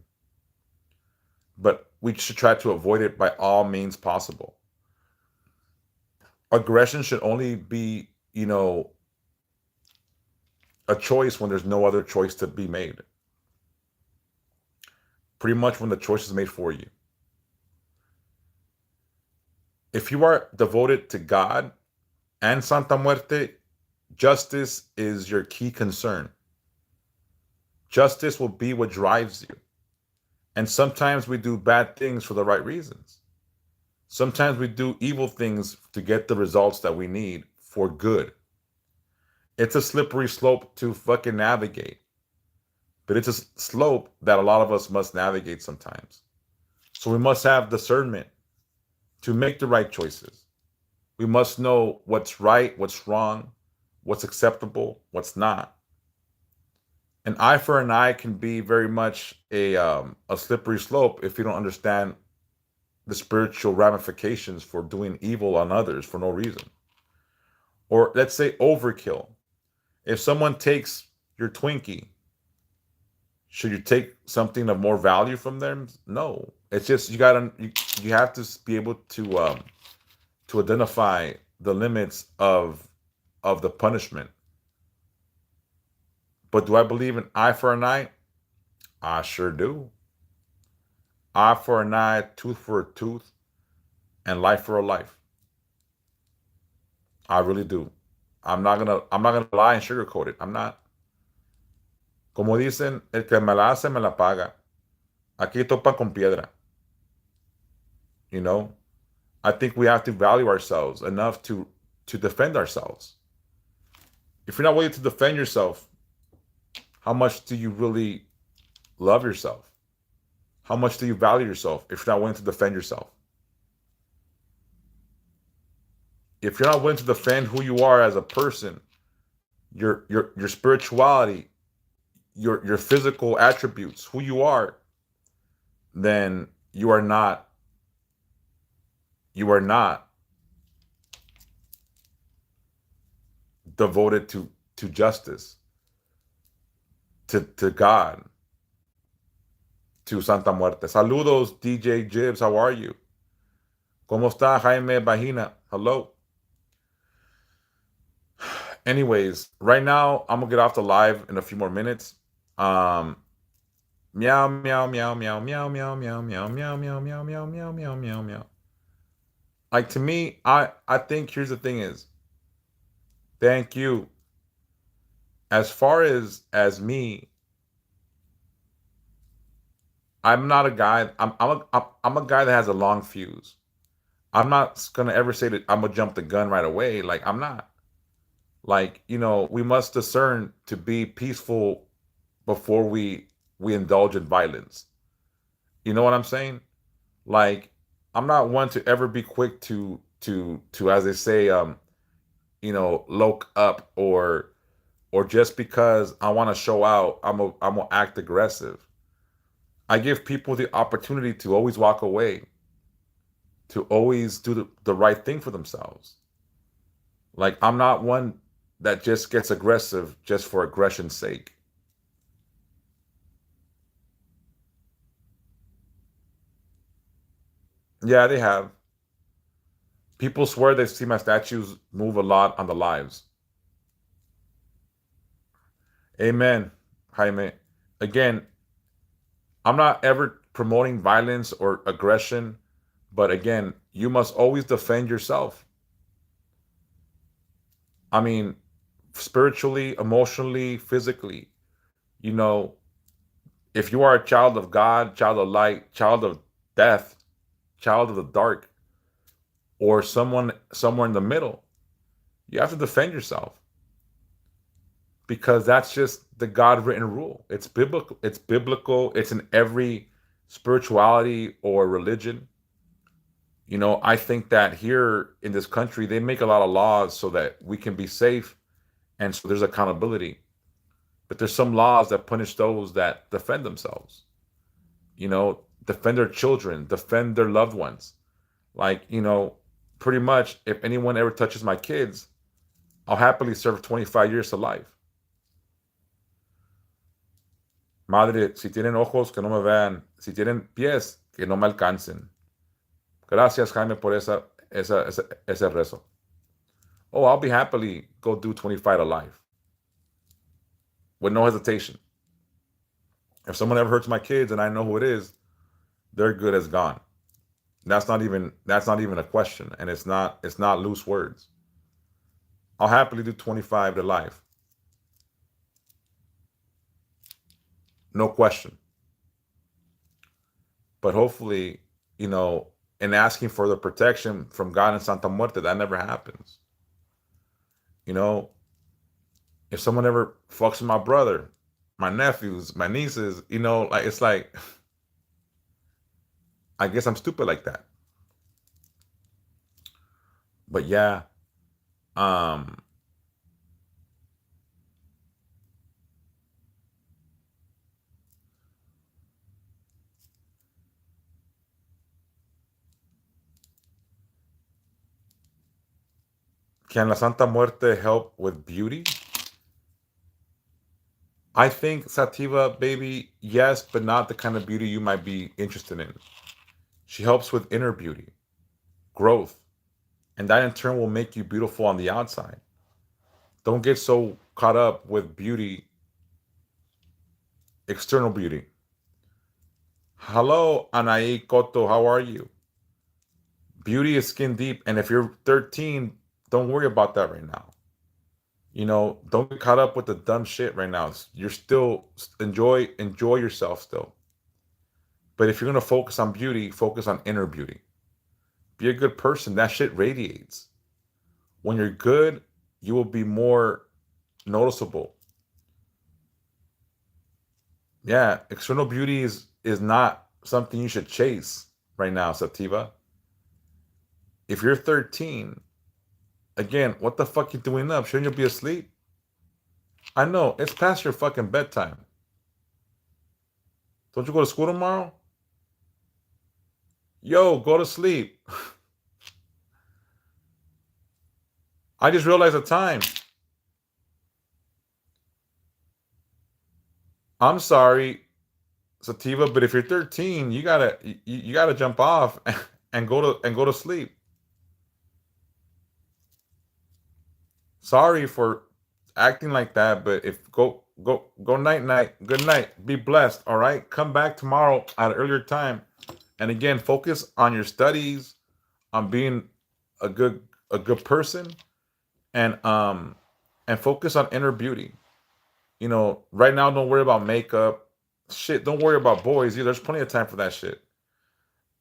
but we should try to avoid it by all means possible. Aggression should only be, a choice when there's no other choice to be made. Pretty much when the choice is made for you. If you are devoted to God and Santa Muerte, justice is your key concern. Justice will be what drives you. And sometimes we do bad things for the right reasons. Sometimes we do evil things to get the results that we need for good. It's a slippery slope to fucking navigate. But it's a slope that a lot of us must navigate sometimes. So we must have discernment to make the right choices. We must know what's right, what's wrong, what's acceptable, what's not. An eye for an eye can be very much a slippery slope if you don't understand the spiritual ramifications for doing evil on others for no reason. Or let's say overkill. If someone takes your Twinkie, should you take something of more value from them? No. It's just you have to be able to identify the limits of the punishment. But do I believe in eye for an eye? I sure do. Eye for an eye, tooth for a tooth, and life for a life. I really do. I'm not gonna lie and sugarcoat it. I'm not. Como dicen, el que me la hace me la paga. Aquí topa con piedra. You know, I think we have to value ourselves enough to defend ourselves. If you're not willing to defend yourself, how much do you really love yourself? How much do you value yourself if you're not willing to defend yourself? If you're not willing to defend who you are as a person, your spirituality, your physical attributes, who you are, then you are not devoted to justice, to God, to Santa Muerte. Saludos, DJ Jibs. How are you? ¿Cómo está Jaime Bajina? Hello. Anyways, right now I'm gonna get off the live in a few more minutes. Um, meow meow meow meow meow meow meow meow meow meow meow meow meow meow meow meow. Like to me, I think here's the thing is, thank you. As far as me, I'm not a guy. I'm a guy that has a long fuse. I'm not gonna ever say that I'm gonna jump the gun right away. Like I'm not. Like we must discern to be peaceful before we indulge in violence. You know what I'm saying? Like I'm not one to ever be quick to as they say loke up or just because I want to show out I'm gonna act aggressive. I give people the opportunity to always walk away, to always do the right thing for themselves. Like I'm not one that just gets aggressive just for aggression's sake. Yeah, they have. People swear they see my statues move a lot on the lives. Amen, Jaime. Again, I'm not ever promoting violence or aggression, but again, you must always defend yourself. I mean, spiritually, emotionally, physically. You know, if you are a child of God, child of light, child of death, child of the dark, or someone somewhere in the middle, you have to defend yourself because that's just the God written rule. It's biblical. It's biblical. It's in every spirituality or religion. I think that here in this country, they make a lot of laws so that we can be safe and so there's accountability. But there's some laws that punish those that defend themselves, defend their children, defend their loved ones. Like, pretty much if anyone ever touches my kids, I'll happily serve 25 years to life. Madre, si tienen ojos, que no me vean. Si tienen pies, que no me alcancen. Gracias, Jaime, por ese rezo. Oh, I'll be happily go do 25 to life with no hesitation. If someone ever hurts my kids and I know who it is, they're good as gone. That's not even a question, and it's not loose words. I'll happily do 25 to life, no question. But hopefully, in asking for the protection from God and Santa Muerte, that never happens. You know, if someone ever fucks with my brother, my nephews, my nieces, like it's like I guess I'm stupid like that. But yeah, um, can la Santa Muerte help with beauty? I think Sativa, baby, yes, but not the kind of beauty you might be interested in. She helps with inner beauty, growth, and that in turn will make you beautiful on the outside. Don't get so caught up with beauty, external beauty. Hello, Anai Koto, how are you? Beauty is skin deep, and if you're 13, don't worry about that right now. Don't get caught up with the dumb shit right now. You're still enjoy yourself still. But if you're gonna focus on beauty, focus on inner beauty. Be a good person. That shit radiates. When you're good, you will be more noticeable. Yeah, external beauty is not something you should chase right now, Sativa. If you're 13, again, what the fuck you doing up? Shouldn't you be asleep? I know, it's past your fucking bedtime. Don't you go to school tomorrow? Yo, go to sleep. I just realized the time. I'm sorry, Sativa, but if you're 13, you gotta jump off and go to sleep. Sorry for acting like that, but if go night night, good night, be blessed. All right, come back tomorrow at an earlier time, and again, focus on your studies, on being a good a good person, and and focus on inner beauty. Right now, don't worry about makeup. Shit, don't worry about boys either. There's plenty of time for that shit.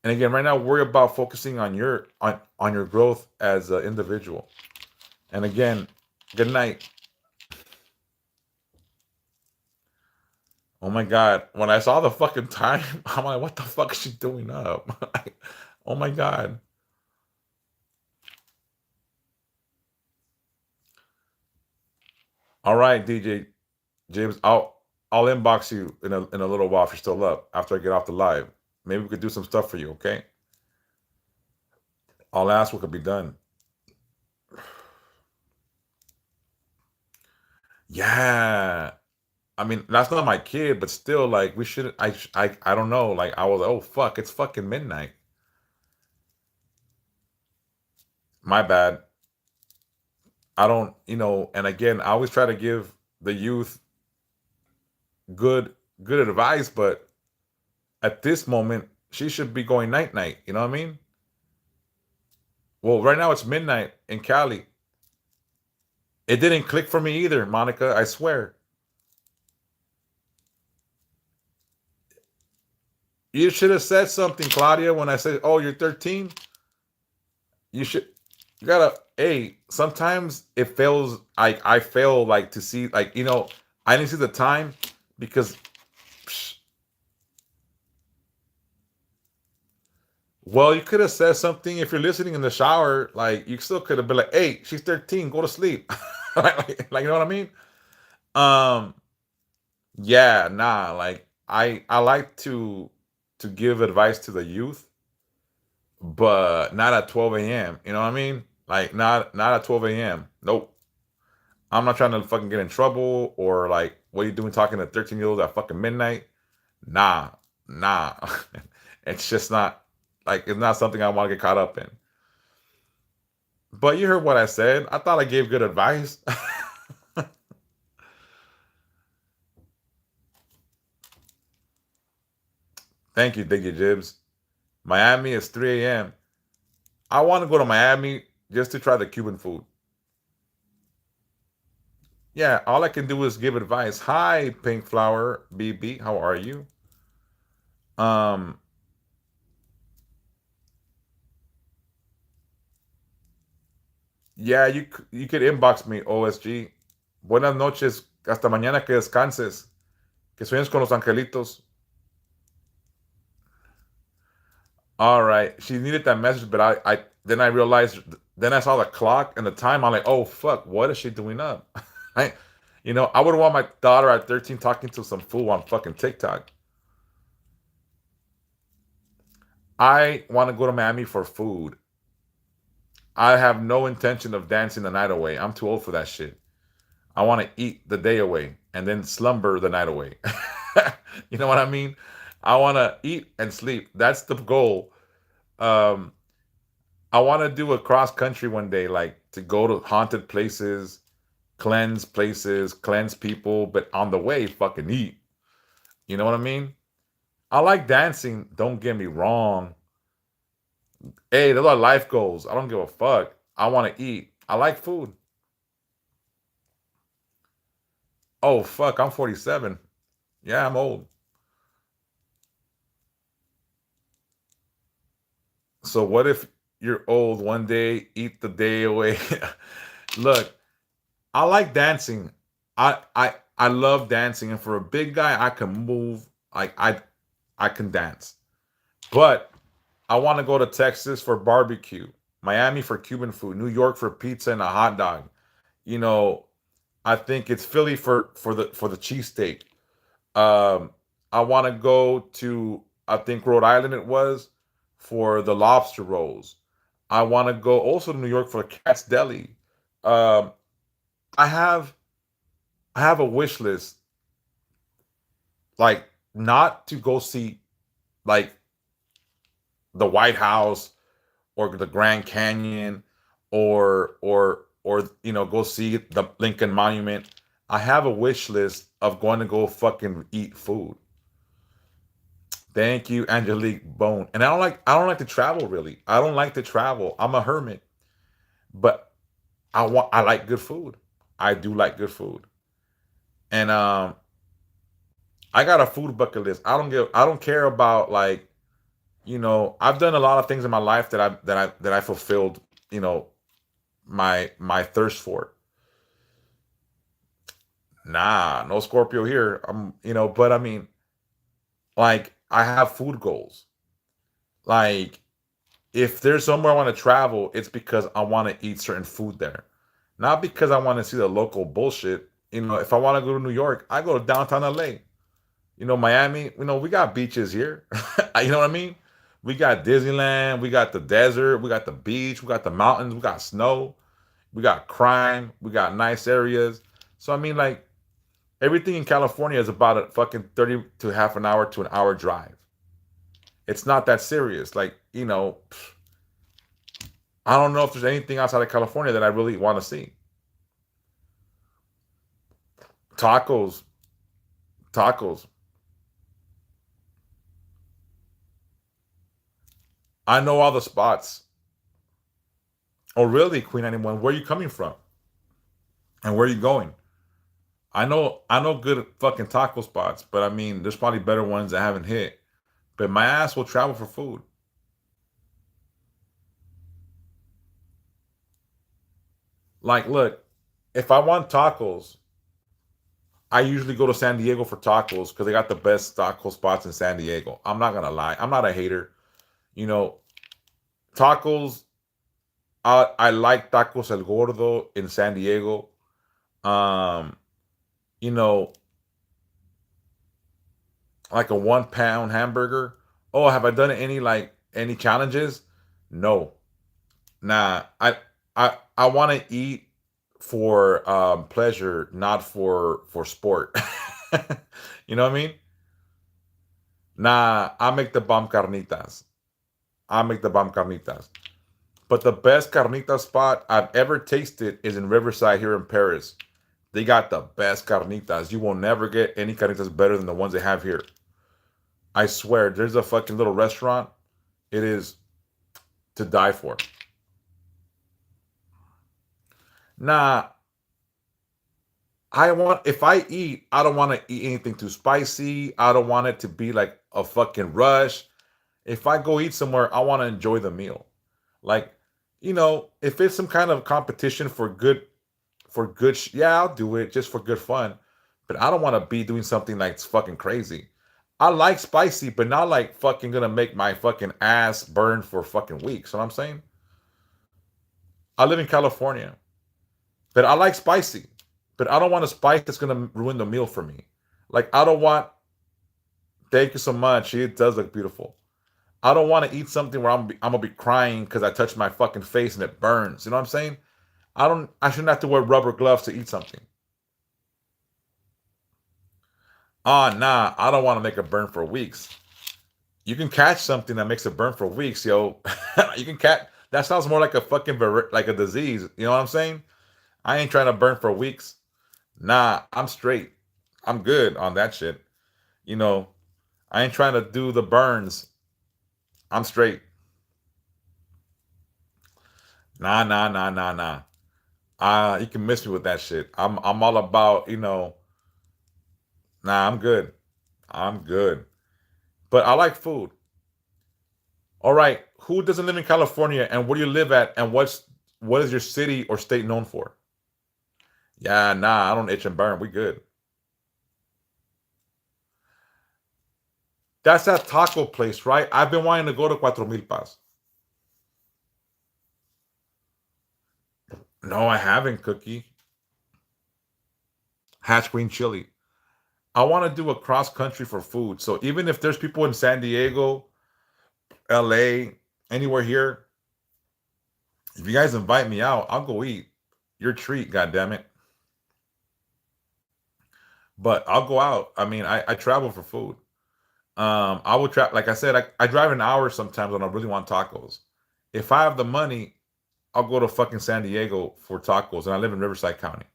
And again, right now, worry about focusing on your growth as an individual. And again, good night. Oh my god, when I saw the fucking time, I'm like, what the fuck is she doing up? Oh my god. All right, DJ James, I'll inbox you in a little while if you're still up after I get off the live. Maybe we could do some stuff for you, okay? I'll ask what could be done. Yeah. I mean, that's not my kid, but still, like, we should. I don't know. Like, I was, oh fuck, it's fucking midnight. My bad. I don't, And again, I always try to give the youth good, good advice, but at this moment, she should be going night night. You know what I mean? Well, right now it's midnight in Cali. It didn't click for me either, Monica. I swear. You should have said something, Claudia, when I said, "Oh, you're 13." You should. You gotta. Hey, sometimes it fails. I fail like to see I didn't see the time because. Psh, well, you could have said something if you're listening in the shower. Like you still could have been like, "Hey, she's 13. Go to sleep." Like, you know what I mean? Um. Yeah. Nah. Like I like to give advice to the youth, but not at 12 a.m. You know what I mean? Like not at 12 a.m. Nope. I'm not trying to fucking get in trouble or like what are you doing talking to 13-year-olds at fucking midnight? Nah, nah. It's just not like it's not something I want to get caught up in. But you heard what I said. I thought I gave good advice. Thank you, Jibs. Miami is 3 a.m. I want to go to Miami just to try the Cuban food. Yeah, all I can do is give advice. Hi, Pink Flower BB, how are you? Um, yeah, you could inbox me, OSG. Buenas noches, hasta mañana que descanses. Que sueñes con los angelitos. All right, she needed that message, but I then I realized, then I saw the clock and the time. I'm like, oh fuck, what is she doing up? I, I would want my daughter at 13 talking to some fool on fucking TikTok. I want to go to Miami for food. I have no intention of dancing the night away. I'm too old for that shit. I want to eat the day away and then slumber the night away. You know what I mean? I want to eat and sleep. That's the goal. Um, I want to do a cross country one day, like to go to haunted places, cleanse people, but on the way, fucking eat. You know what I mean? I like dancing. Don't get me wrong. Hey, those are life goals. I don't give a fuck. I want to eat. I like food. Oh fuck, I'm 47. Yeah, I'm old. So what if you're old one day, eat the day away? Look, I like dancing. I love dancing, and for a big guy, I can move. Like I can dance. But I want to go to Texas for barbecue, Miami for Cuban food, New York for pizza and a hot dog. You know, I think it's Philly for the cheesesteak. Um, I want to go to I think Rhode Island it was for the lobster rolls. I want to go also to New York for Cat's Deli. Um, I have I have a wish list, like not to go see like the White House or the Grand Canyon or go see the Lincoln Monument. I have a wish list of going to go fucking eat food. Thank you, Angelique Bone. And I don't like to travel really. I don't like to travel. I'm a hermit. But I like good food. I do like good food. And I got a food bucket list. I don't care about like, I've done a lot of things in my life that I fulfilled, you know, my thirst for. Nah, no Scorpio here. But I mean, like I have food goals. Like if there's somewhere I want to travel, it's because I want to eat certain food there. Not because I want to see the local bullshit. If I want to go to New York, I go to downtown LA. Miami, we got beaches here. You know what I mean? We got Disneyland, we got the desert, we got the beach, we got the mountains, we got snow, we got crime, we got nice areas. So I mean, like everything in California is about a fucking 30 to half an hour to an hour drive. It's not that serious. Like, I don't know if there's anything outside of California that I really want to see. Tacos, tacos. I know all the spots. Oh, really, Queen Anyone? Where are you coming from? And where are you going? I know good fucking taco spots, but I mean, there's probably better ones that haven't hit. But my ass will travel for food. Like, look, if I want tacos, I usually go to San Diego for tacos because they got the best taco spots in San Diego. I'm not gonna lie. I'm not a hater. You know, tacos. I like tacos El Gordo in San Diego. Um, you know, like a 1 pound hamburger. Oh, have I done any challenges? No. Nah. I want to eat for pleasure, not for sport. You know what I mean? Nah, I make the bomb carnitas. I make the bomb carnitas. But the best carnita spot I've ever tasted is in Riverside here in Paris. They got the best carnitas. You will never get any carnitas better than the ones they have here. I swear, there's a fucking little restaurant. It is to die for. Nah, if I eat, I don't want to eat anything too spicy. I don't want it to be like a fucking rush. If I go eat somewhere, I want to enjoy the meal. Like, if it's some kind of competition yeah, I'll do it just for good fun. But I don't want to be doing something like fucking crazy. I like spicy, but not like fucking gonna make my fucking ass burn for fucking weeks. You know what I'm saying? I live in California, but I like spicy. But I don't want a spice that's gonna ruin the meal for me. Like I don't want. Thank you so much. It does look beautiful. I don't want to eat something where I'm gonna be crying because I touched my fucking face and it burns. You know what I'm saying? I shouldn't have to wear rubber gloves to eat something. Oh nah, I don't want to make it burn for weeks. You can catch something that makes it burn for weeks, yo. You can catch that sounds more like a fucking like a disease. You know what I'm saying? I ain't trying to burn for weeks. Nah, I'm straight. I'm good on that shit. You know, I ain't trying to do the burns. I'm straight. Nah, nah, nah, nah, nah. You can miss me with that shit. I'm all about, nah, I'm good. I'm good. But I like food. All right. Who doesn't live in California and where do you live at and what is your city or state known for? Yeah, nah, I don't itch and burn. We good. That's that taco place, right? I've been wanting to go to Cuatro Milpas. No, I haven't, Cookie. Hatch green chili. I want to do a cross country for food. So even if there's people in San Diego, LA, anywhere here, if you guys invite me out, I'll go eat. Your treat, God damn it. But I'll go out. I mean, I travel for food. I would travel. Like I said, I drive an hour sometimes when I really want tacos. If I have the money, I'll go to fucking San Diego for tacos, and I live in Riverside County.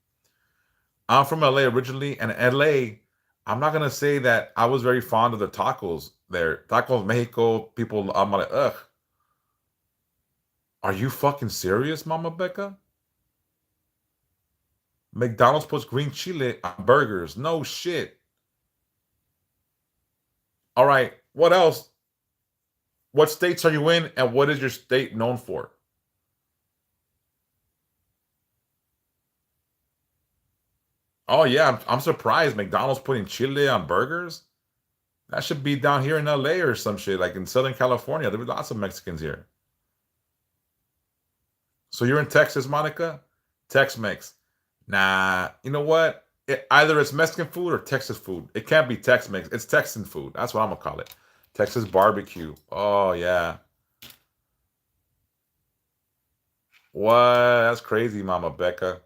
I'm from LA originally, and LA, I'm not gonna say that I was very fond of the tacos there. Tacos Mexico, people, I'm like, ugh. Are you fucking serious, Mama Becca? McDonald's puts green chile on burgers. No shit. All right. What else? What states are you in, and what is your state known for? Oh yeah, I'm surprised McDonald's putting chile on burgers. That should be down here in LA or some shit, like in Southern California. There's lots of Mexicans here. So you're in Texas, Monica? Tex-Mex. Nah, you know what? Either it's Mexican food or Texas food. It can't be Tex-Mex. It's Texan food. That's what I'm gonna call it. Texas barbecue. Oh yeah. What? That's crazy, Mama Becca.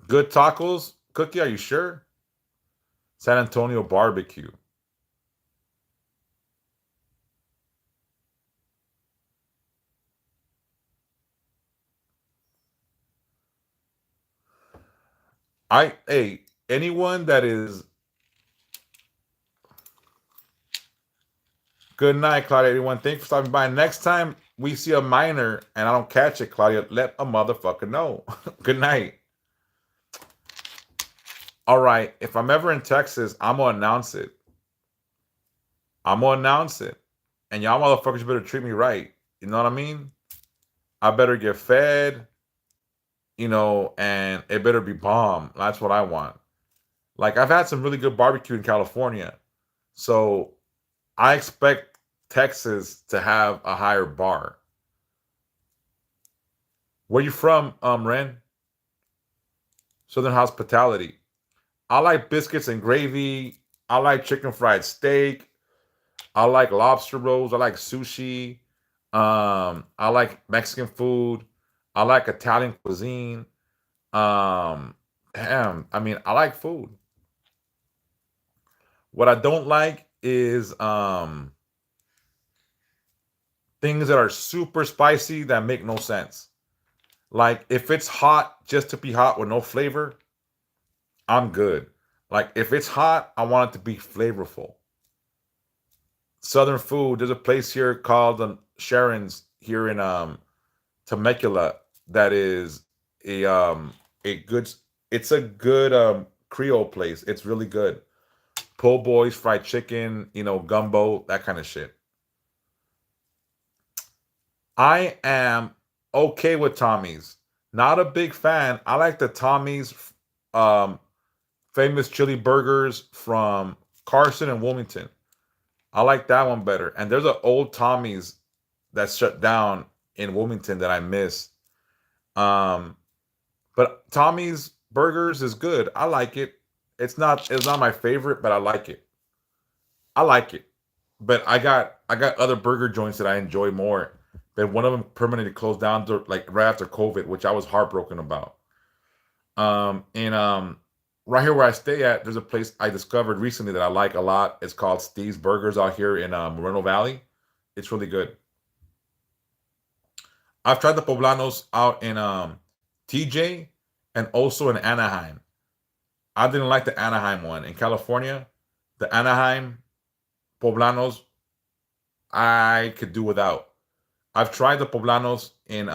Good tacos? Cookie, are you sure? San Antonio barbecue. Hey, anyone that is good night, Claudia. Everyone, thanks for stopping by. Next time we see a minor and I don't catch it, Claudia, let a motherfucker know. Good night. All right. If I'm ever in Texas, I'm gonna announce it. I'm gonna announce it. And y'all motherfuckers better treat me right. You know what I mean? I better get fed, and it better be bomb. That's what I want. Like I've had some really good barbecue in California. So I expect Texas to have a higher bar. Where you from, Ren? Southern hospitality. I like biscuits and gravy. I like chicken fried steak. I like lobster rolls. I like sushi. I like Mexican food. I like Italian cuisine. Um, Damn. I mean, I like food. What I don't like is things that are super spicy that make no sense. Like if it's hot just to be hot with no flavor, I'm good. Like if it's hot, I want it to be flavorful. Southern food. There's a place here called Sharon's here in Temecula that is a good. It's a good Creole place. It's really good. Po' boys, fried chicken, gumbo, that kind of shit. I am okay with Tommy's. Not a big fan. I like the Tommy's um, famous chili burgers from Carson and Wilmington. I like that one better. And there's an old Tommy's that's shut down in Wilmington that I miss. Um, but Tommy's burgers is good. I like it. It's not my favorite, but I like it. I like it. But I got other burger joints that I enjoy more. But one of them permanently closed down like right after COVID, which I was heartbroken about. And right here where I stay at, there's a place I discovered recently that I like a lot. It's called Steve's Burgers out here in Moreno Valley. It's really good. I've tried the poblanos out in TJ and also in Anaheim. I didn't like the Anaheim one in California. The Anaheim poblanos I could do without. I've tried the poblanos in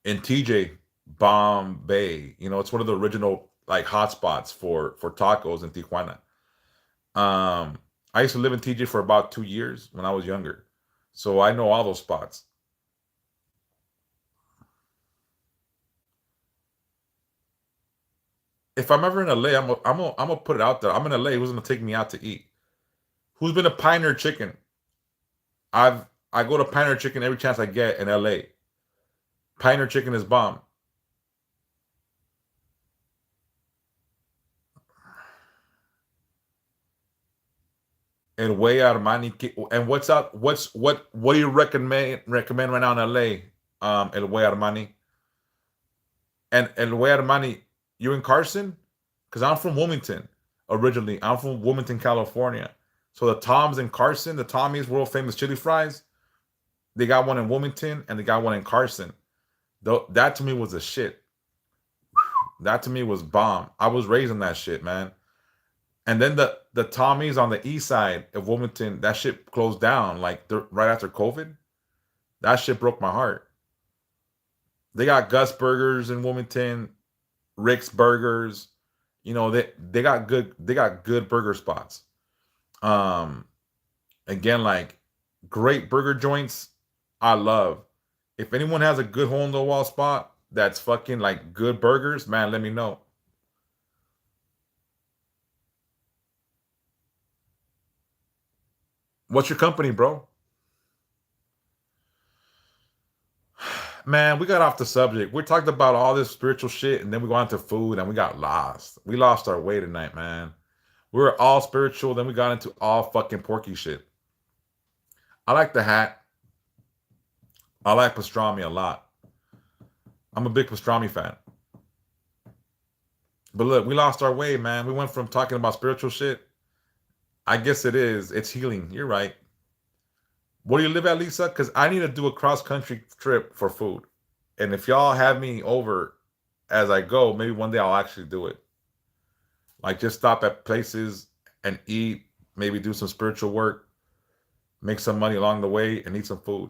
in TJ Bombay. It's one of the original like hotspots for tacos in Tijuana. I used to live in TJ for about 2 years when I was younger, so I know all those spots. If I'm ever in LA, I'm gonna put it out there. I'm in LA. Who's gonna take me out to eat? Who's been a Pioneer Chicken? I go to Pioneer Chicken every chance I get in LA. Pioneer Chicken is bomb. And Way Armani. And what's up? What do you recommend right now in LA? El Way Armani. And El Way Armani, you in Carson? Because I'm from Wilmington originally. I'm from Wilmington, California. So the Toms in Carson, the Tommy's world famous chili fries, they got one in Wilmington and they got one in Carson. That to me was a shit. That to me was bomb. I was raised on that shit, man. And then the Tommy's on the east side of Wilmington, that shit closed down like right after COVID. That shit broke my heart. They got Gus Burgers in Wilmington, Rick's Burgers. You know, they got good burger spots. Um Again, like great burger joints, I love. If anyone has a good hole in the wall spot that's fucking like good burgers, man, let me know. What's your company, bro? Man, we got off the subject. We talked about all this spiritual shit and then we got into food and we got lost. We lost our way tonight, man. We were all spiritual, then we got into all fucking porky shit. I like the hat. I like pastrami a lot. I'm a big pastrami fan. But look, we lost our way, man. We went from talking about spiritual shit. I guess it is. It's healing. You're right. Where do you live at, Lisa? Because I need to do a cross country trip for food. And if y'all have me over as I go, maybe one day I'll actually do it. Like just stop at places and eat, maybe do some spiritual work, make some money along the way, and eat some food.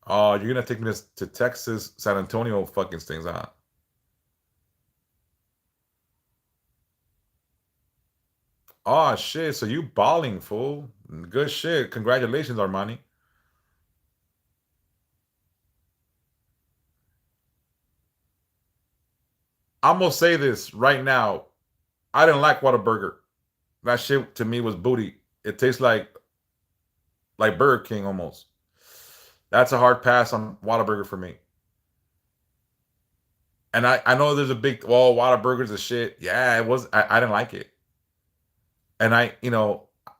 Oh, you're gonna take me to Texas, San Antonio fucking things, huh? Oh shit, so you balling, fool. Good shit. Congratulations, Armani. I'm gonna say this right now. I didn't like Whataburger. That shit to me was booty. It tastes like Burger King almost. That's a hard pass on Whataburger for me. And I know there's a big Whataburger's a shit. Yeah, it was. I didn't like it. And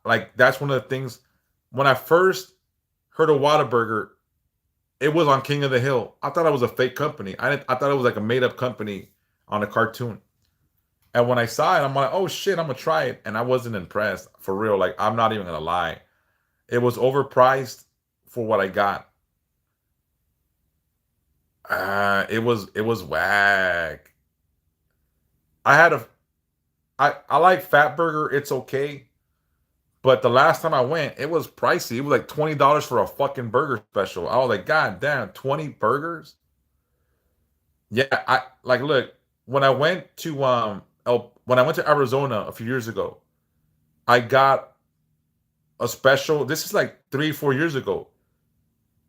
like that's one of the things when I first heard of Whataburger, it was on King of the Hill. I thought it was a fake company. I thought it was like a made up company on a cartoon. And when I saw it, I'm like, oh shit, I'm gonna try it. And I wasn't impressed for real. Like I'm not even gonna lie. It was overpriced for what I got. It was whack. I had a I like Fat Burger. It's okay. But the last time I went, it was pricey. It was like $20 for a fucking burger special. I was like, God damn, 20 burgers? Yeah, I like look, when I went to Arizona a few years ago, I got a special. This is like 3, 4 years ago.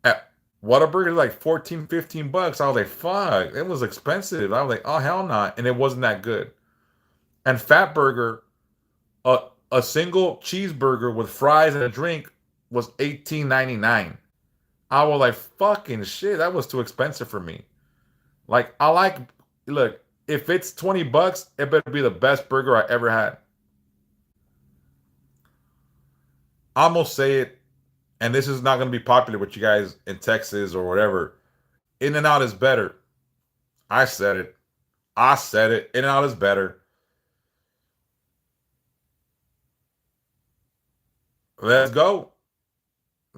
At Whataburger, like 14, $15. I was like, fuck, it was expensive. I was like, oh hell not. And it wasn't that good. And Fat Burger, a a single cheeseburger with fries and a drink was 18.99. I was like, fucking shit, that was too expensive for me. Like, look, if it's $20, it better be the best burger I ever had. I'm gonna say it, and this is not gonna be popular with you guys in Texas or whatever. In and Out is better. I said it. I said it. In and Out is better. Let's go.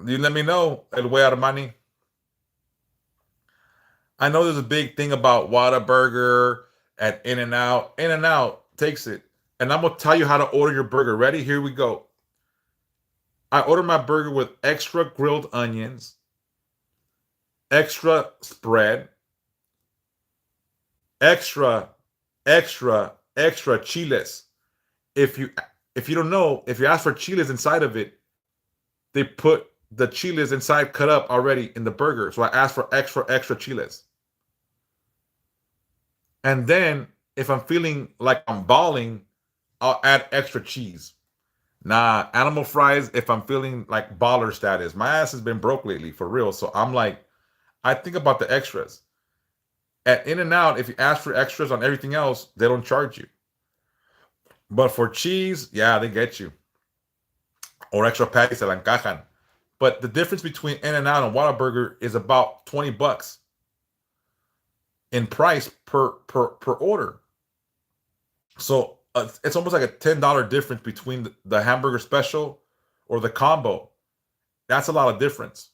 You let me know. El way out of money. I know there's a big thing about Whataburger at In and Out. In and Out takes it. And I'm gonna tell you how to order your burger. Ready? Here we go. I order my burger with extra grilled onions, extra spread, extra, extra chiles. If you if you don't know, if you ask for chiles inside of it, they put the chiles inside cut up already in the burger. So I ask for extra chiles. And then if I'm feeling like I'm balling, I'll add extra cheese. Nah, animal fries if I'm feeling like baller status. My ass has been broke lately for real. So I'm like, I think about the extras. At In and Out, if you ask for extras on everything else, they don't charge you. But for cheese, yeah, they get you. Or extra patties se la encajan. But the difference between In and Out and Whataburger is about $20 in price per order. So it's almost like a $10 difference between the hamburger special or the combo. That's a lot of difference.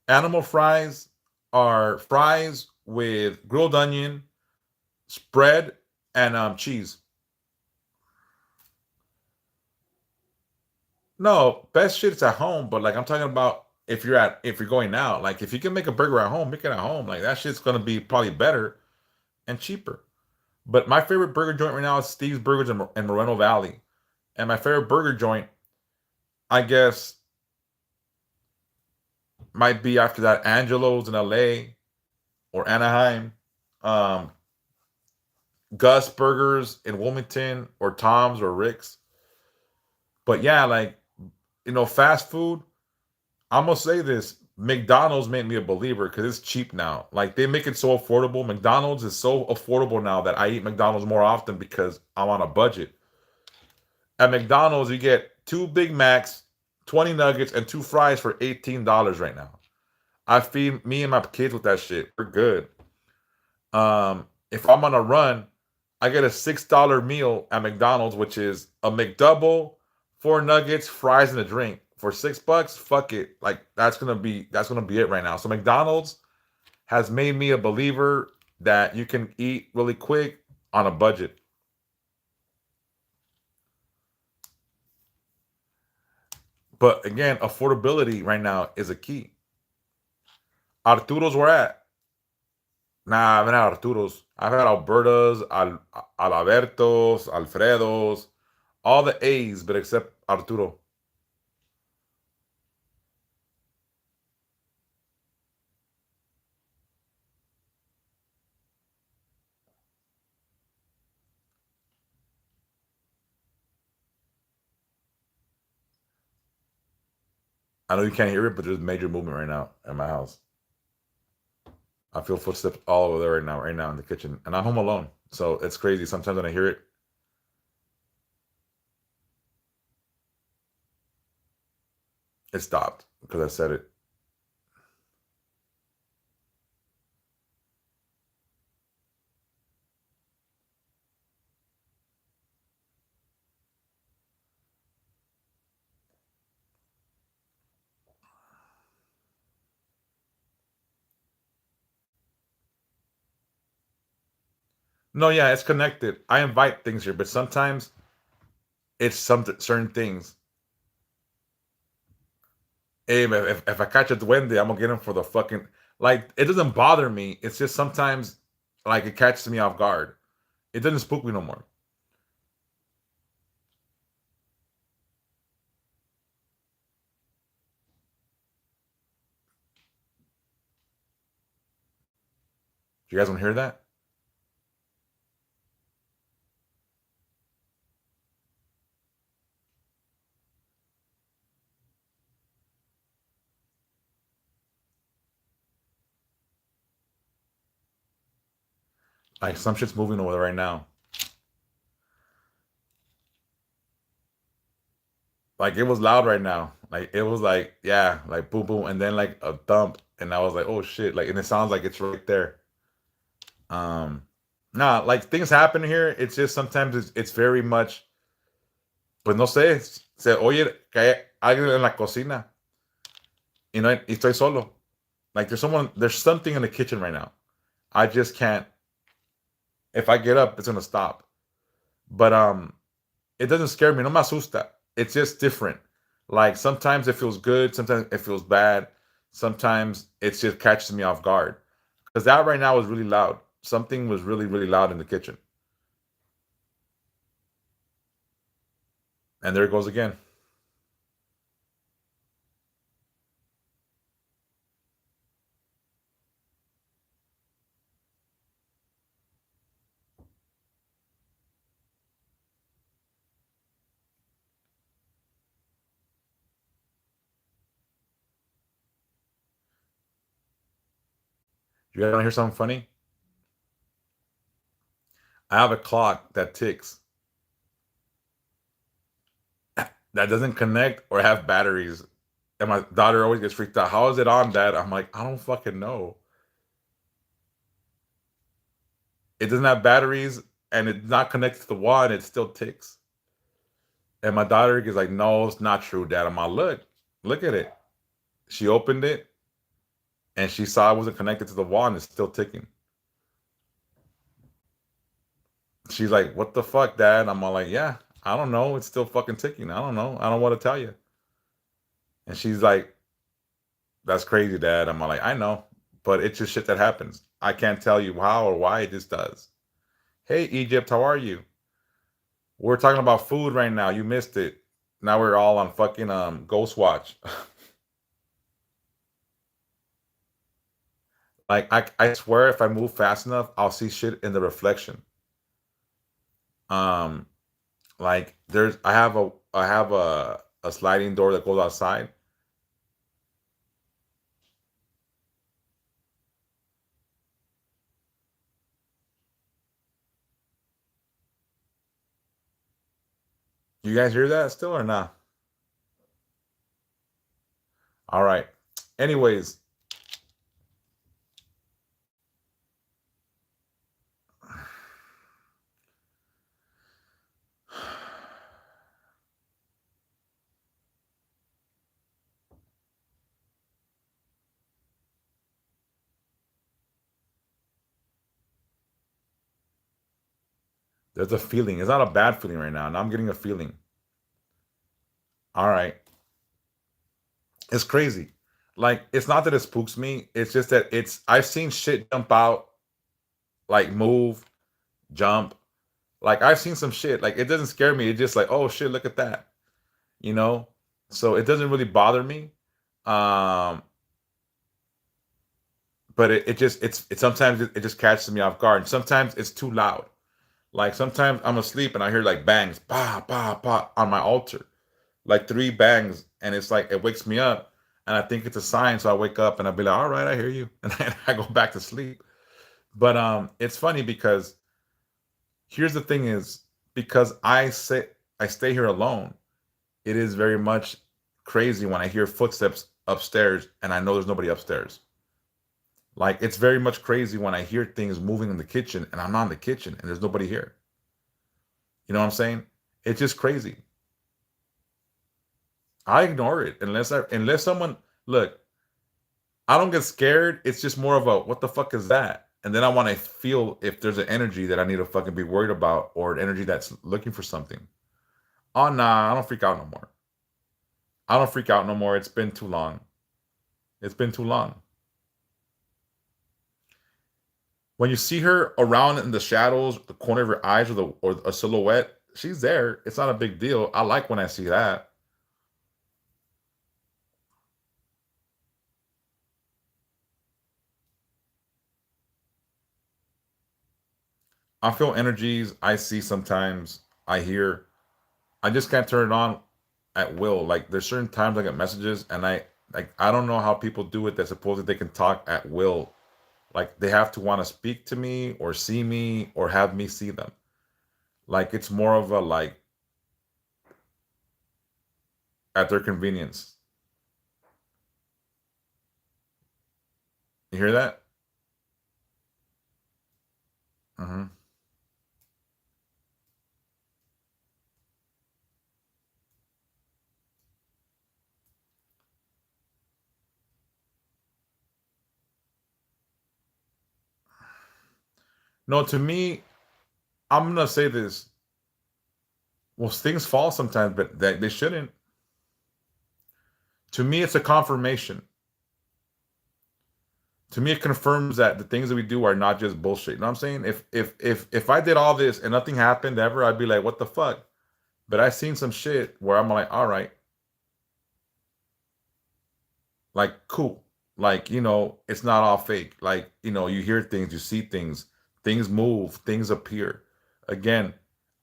Animal fries are fries with grilled onion, spread, and cheese. No, best shit's at home, but like I'm talking about if you're going out, like if you can make a burger at home, make it at home. Like that shit's gonna be probably better and cheaper. But my favorite burger joint right now is Steve's Burgers in Moreno Valley. And my favorite burger joint, I guess, might be after that Angelo's in LA or Anaheim, um, Gus Burgers in Wilmington or Tom's or Rick's. But yeah, like fast food. I'm gonna say this: McDonald's made me a believer because it's cheap now. Like they make it so affordable. McDonald's is so affordable now that I eat McDonald's more often because I'm on a budget. At McDonald's, you get two Big Macs, 20 nuggets, and two fries for $18 right now. I feed me and my kids with that shit. We're good. If I'm on a run, I get a $6 meal at McDonald's, which is a McDouble, four nuggets, fries, and a drink for $6. Fuck it, like that's gonna be it right now. So McDonald's has made me a believer that you can eat really quick on a budget. But again, affordability right now is a key. Arturo's where at? Nah, I haven't had Arturo's. I've had Alberta's, Alberto's, Alfredo's, all the A's, but except Arturo. I know you can't hear it, but there's major movement right now in my house. I feel footsteps all over there right now in the kitchen, and I'm home alone, so it's crazy. Sometimes when I hear it, it stopped because I said it. No, yeah, it's connected. I invite things here, but sometimes it's something certain things. Hey, man, if I catch a duende, I'm gonna get him for the fucking like. It doesn't bother me. It's just sometimes like it catches me off guard. It doesn't spook me no more. You guys want to hear that? Like some shit's moving over there right now. Like it was loud right now. Like it was like yeah, like boom boom, and then like a thump, and I was like oh shit, like and it sounds like it's right there. Um, nah, like things happen here. It's just sometimes it's very much. Pues no sé, se oye que hay alguien en la cocina, y estoy solo. Like there's something in the kitchen right now. I just can't. If I get up, it's gonna stop. But it doesn't scare me. No me asusta. It's just different. Like sometimes it feels good, sometimes it feels bad, sometimes it just catches me off guard. Because that right now was really loud. Something was really, really loud in the kitchen. And there it goes again. You guys want to hear something funny? I have a clock that ticks that doesn't connect or have batteries. And my daughter always gets freaked out. How is it on, Dad? I'm like, I don't fucking know. It doesn't have batteries and it's not connected to the wall and it still ticks. And my daughter is like, no, it's not true, Dad. I'm like, look at it. She opened it and she saw it wasn't connected to the wall and it's still ticking. She's like, what the fuck, Dad? I'm all like, yeah, I don't know. It's still fucking ticking. I don't know. I don't want to tell you. And she's like, "That's crazy, Dad." I'm like, "I know, but it's just shit that happens. I can't tell you how or why it just does." Hey, Egypt, how are you? We're talking about food right now. You missed it. Now we're all on fucking Ghost Watch. Like I swear if I move fast enough, I'll see shit in the reflection. Um like I have a sliding door that goes outside. You guys hear that still or not? All right. Anyways, there's a feeling. It's not a bad feeling right now. Now I'm getting a feeling. All right. It's crazy. Like it's not that it spooks me. It's just that it's I've seen shit jump out, like move, jump. Like I've seen some shit. Like it doesn't scare me. It's just like, oh shit, look at that. You know? So it doesn't really bother me. Um, but it sometimes it just catches me off guard. And sometimes it's too loud. Like sometimes I'm asleep and I hear like bangs, bah, bah, bah on my altar. Like three bangs, and it's like it wakes me up and I think it's a sign. So I wake up and I'll be like, all right, I hear you. And then I go back to sleep. But it's funny because here's the thing is because I stay here alone, it is very much crazy when I hear footsteps upstairs and I know there's nobody upstairs. Like it's very much crazy when I hear things moving in the kitchen and I'm not in the kitchen and there's nobody here. You know what I'm saying? It's just crazy. I ignore it unless someone look, I don't get scared. It's just more of a what the fuck is that? And then I want to feel if there's an energy that I need to fucking be worried about or an energy that's looking for something. Oh nah, I don't freak out no more. I don't freak out no more. It's been too long. It's been too long. When you see her around in the shadows, the corner of her eyes or a silhouette, she's there. It's not a big deal. I like when I see that. I feel energies. I see sometimes. I hear. I just can't turn it on at will. Like there's certain times I get messages and I don't know how people do it that supposedly they can talk at will. Like they have to want to speak to me or see me or have me see them. Like it's more of a like at their convenience. You hear that? Hmm. No, to me, I'm gonna say this. Well, things fall sometimes, but they shouldn't. To me, it's a confirmation. To me, it confirms that the things that we do are not just bullshit. You know what I'm saying? If I did all this and nothing happened ever, I'd be like, what the fuck? But I seen some shit where I'm like, all right, like cool. Like, it's not all fake. Like, you hear things, you see things move, things appear. Again,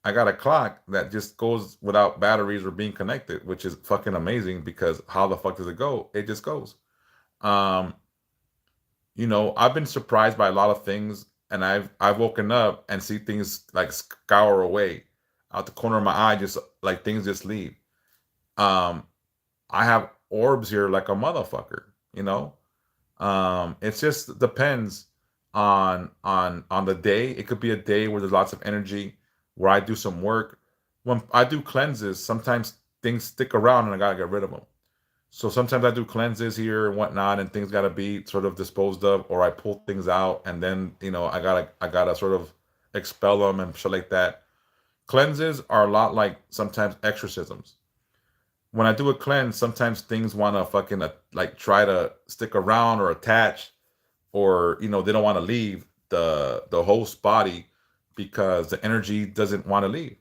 I got a clock that just goes without batteries or being connected, which is fucking amazing because how the fuck does it go? It just goes. Um, I've been surprised by a lot of things, and I've woken up and see things like scour away out the corner of my eye, just like things just leave. Um, I have orbs here like a motherfucker, you know. It just depends on the day. It could be a day where there's lots of energy, where I do some work. When I do cleanses, sometimes things stick around and I gotta get rid of them. So sometimes I do cleanses here and whatnot, and things gotta be sort of disposed of, or I pull things out, and then I gotta sort of expel them and shit like that. Cleanses are a lot like sometimes exorcisms. when I do a cleanse, sometimes things want to fucking like try to stick around or attach, or they don't want to leave the host body because the energy doesn't want to leave.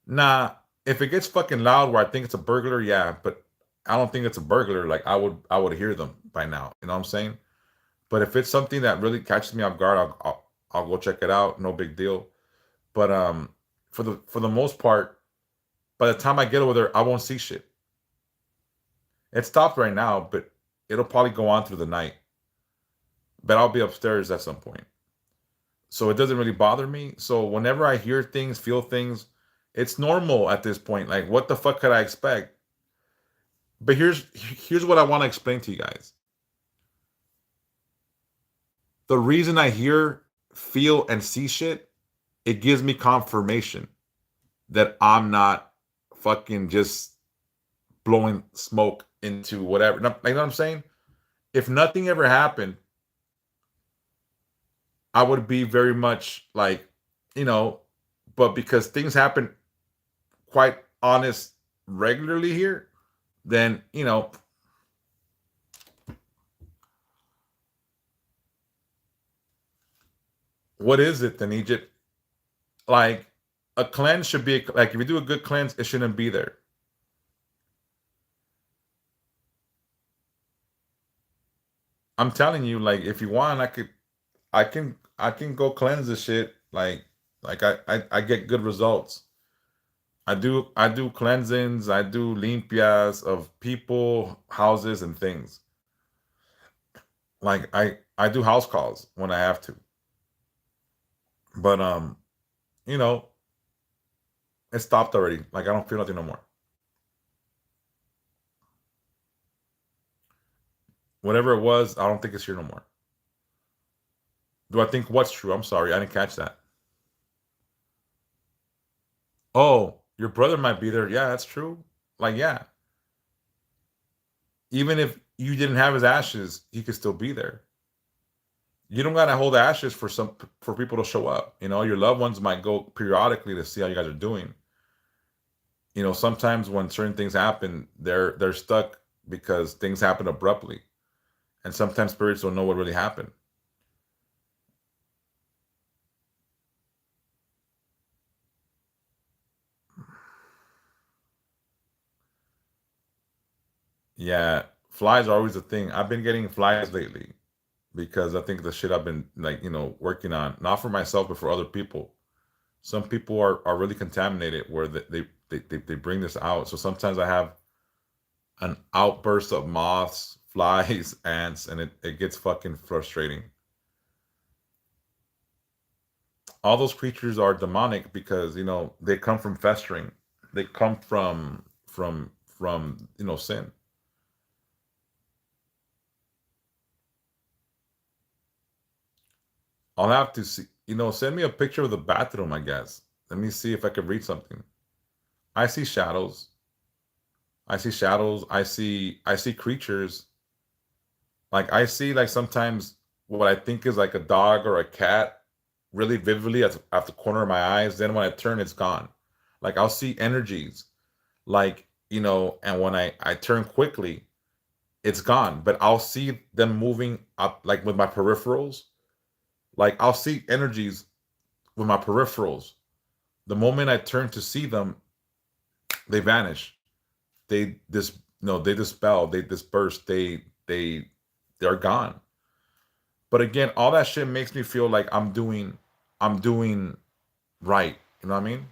Nah, if it gets fucking loud where I think it's a burglar, yeah, but I don't think it's a burglar. Like I would hear them by now. You know what I'm saying? But if it's something that really catches me off guard, I'll go check it out. No big deal. But for the most part, by the time I get over there, I won't see shit. It stopped right now, but it'll probably go on through the night. But I'll be upstairs at some point. So it doesn't really bother me. So whenever I hear things, feel things, it's normal at this point. Like what the fuck could I expect? But here's what I want to explain to you guys. The reason I hear, feel, and see shit, it gives me confirmation that I'm not fucking just blowing smoke into whatever. You know what I'm saying? If nothing ever happened, I would be very much like, you know, but because things happen quite honest regularly here, then, what is it then, Egypt? Like, a cleanse should be like, if you do a good cleanse, it shouldn't be there. I'm telling you, like, if you want, I can go cleanse this shit. Like I get good results. I do cleansings, I do limpias of people, houses, and things. Like I do house calls when I have to. But you know, it stopped already. Like I don't feel nothing no more. Whatever it was, I don't think it's here no more. Do I think what's true? I'm sorry, I didn't catch that. Oh, your brother might be there. Yeah, that's true. Like, yeah. Even if you didn't have his ashes, he could still be there. You don't gotta hold ashes for people to show up. Your loved ones might go periodically to see how you guys are doing. Sometimes when certain things happen, they're stuck because things happen abruptly, and sometimes spirits don't know what really happened. Yeah, flies are always a thing. I've been getting flies lately because I think the shit I've been like working on, not for myself but for other people. Some people are really contaminated where they bring this out. So sometimes I have an outburst of moths, flies, ants, and it gets fucking frustrating. All those creatures are demonic because they come from festering. They come from sin. I'll have to see. Send me a picture of the bathroom, I guess. Let me see if I can read something. I see shadows. I see shadows. I see creatures. Like I see like sometimes what I think is like a dog or a cat really vividly at the corner of my eyes. Then when I turn, it's gone. Like I'll see energies, like and when I turn quickly, it's gone. But I'll see them moving up, like with my peripherals. Like I'll see energies with my peripherals. The moment I turn to see them, they vanish. They dis no, they dispel, they disperse, they're gone. But again, all that shit makes me feel like I'm doing right. You know what I mean?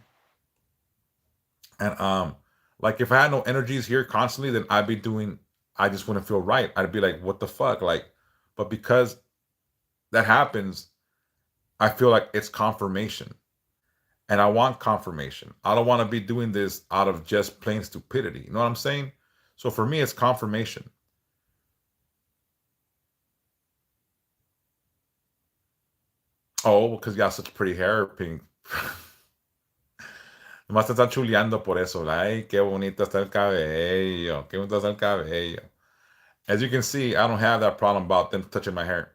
And like if I had no energies here constantly, then I just wouldn't feel right. I'd be like, what the fuck? Like, but because that happens, I feel like it's confirmation. And I want confirmation. I don't want to be doing this out of just plain stupidity. You know what I'm saying? So for me, it's confirmation. Oh, because you have such pretty hair, Pink. Nomás te están chuleando por eso. Ay, qué bonito está el cabello. Qué bonito está el cabello. As you can see, I don't have that problem about them touching my hair.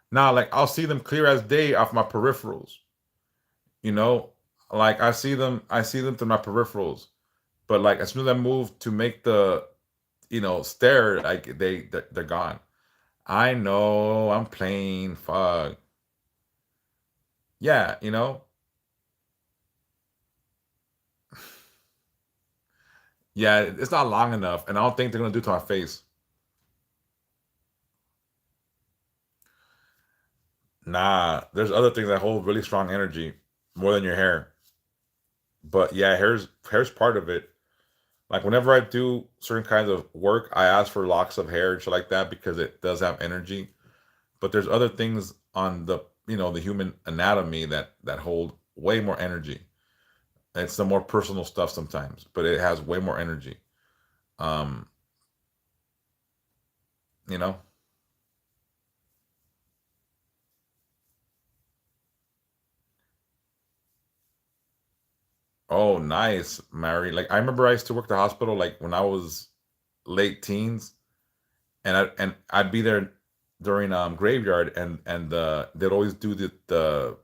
Now, like, I'll see them clear as day off my peripherals. You know, like I see them through my peripherals. But like as soon as I move to make the stare, like they're gone. I know I'm playing. Fuck. Yeah, yeah, it's not long enough, and I don't think they're gonna do it to my face. Nah, there's other things that hold really strong energy more than your hair. But yeah, hair's part of it. Like whenever I do certain kinds of work, I ask for locks of hair and shit like that because it does have energy. But there's other things on the human anatomy that hold way more energy. It's the more personal stuff sometimes, but it has way more energy. Um, you know. Oh, nice, Mary. Like I remember I used to work the hospital like when I was late teens, and I'd be there during graveyard, and they'd always do the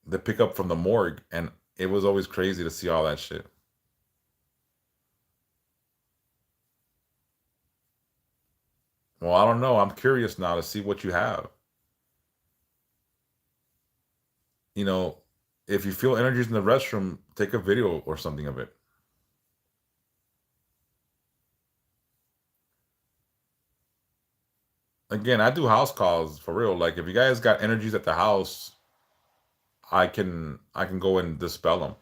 the pickup from the morgue, and it was always crazy to see all that shit. Well, I don't know. I'm curious now to see what you have. You know, if you feel energies in the restroom, take a video or something of it. Again, I do house calls for real. Like if you guys got energies at the house, I can go and dispel them.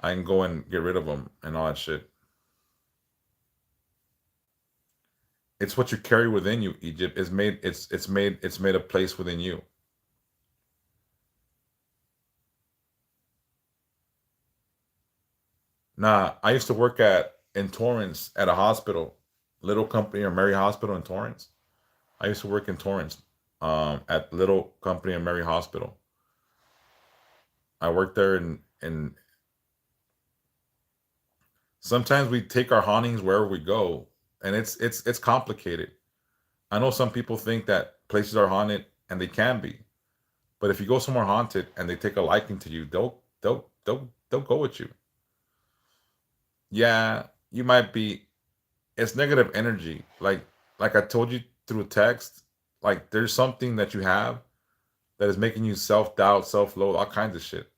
I can go and get rid of them and all that shit. It's what you carry within you. Egypt is made. It's made a place within you. Nah, I used to work at in Torrance at a hospital, Little Company or Mary Hospital in Torrance. I used to work in Torrance, at Little Company and Mary Hospital. I worked there, and sometimes we take our hauntings wherever we go, and it's complicated. I know some people think that places are haunted, and they can be, but if you go somewhere haunted and they take a liking to you, they'll go with you. Yeah, you might be. It's negative energy. Like I told you through text, like there's something that you have that is making you self doubt, self loathe, all kinds of shit.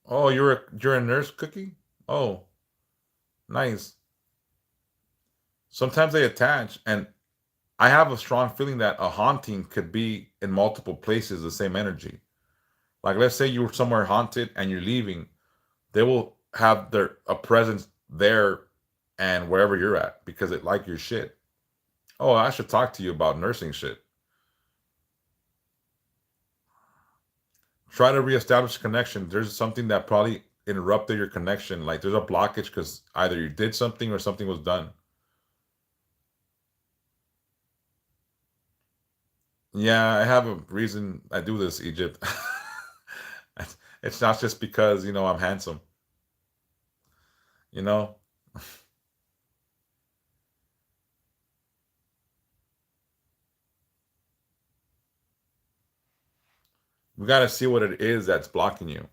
Oh, you're a nurse, Cookie. Oh, nice. Sometimes they attach, and I have a strong feeling that a haunting could be in multiple places, the same energy. Like let's say you were somewhere haunted and you're leaving, they will have their a presence there and wherever you're at because it like your shit. Oh, I should talk to you about nursing shit. Try to reestablish connection. There's something that probably interrupted your connection. Like there's a blockage because either you did something or something was done. Yeah, I have a reason I do this, Egypt. It's not just because, I'm handsome. You know, we got to see what it is that's blocking you.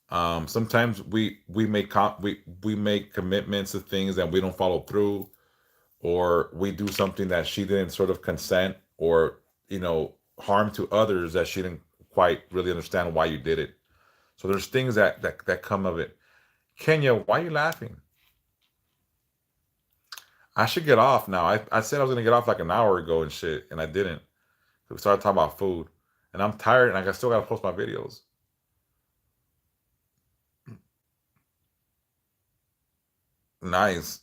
Sometimes we make commitments to things that we don't follow through, or we do something that she didn't sort of consent, or harm to others that she didn't quite really understand why you did it. So there's things that come of it. Kenya, why are you laughing? I should get off now. I said I was gonna get off like an hour ago and shit, and I didn't. We started talking about food, and I'm tired, and I still gotta post my videos. Nice.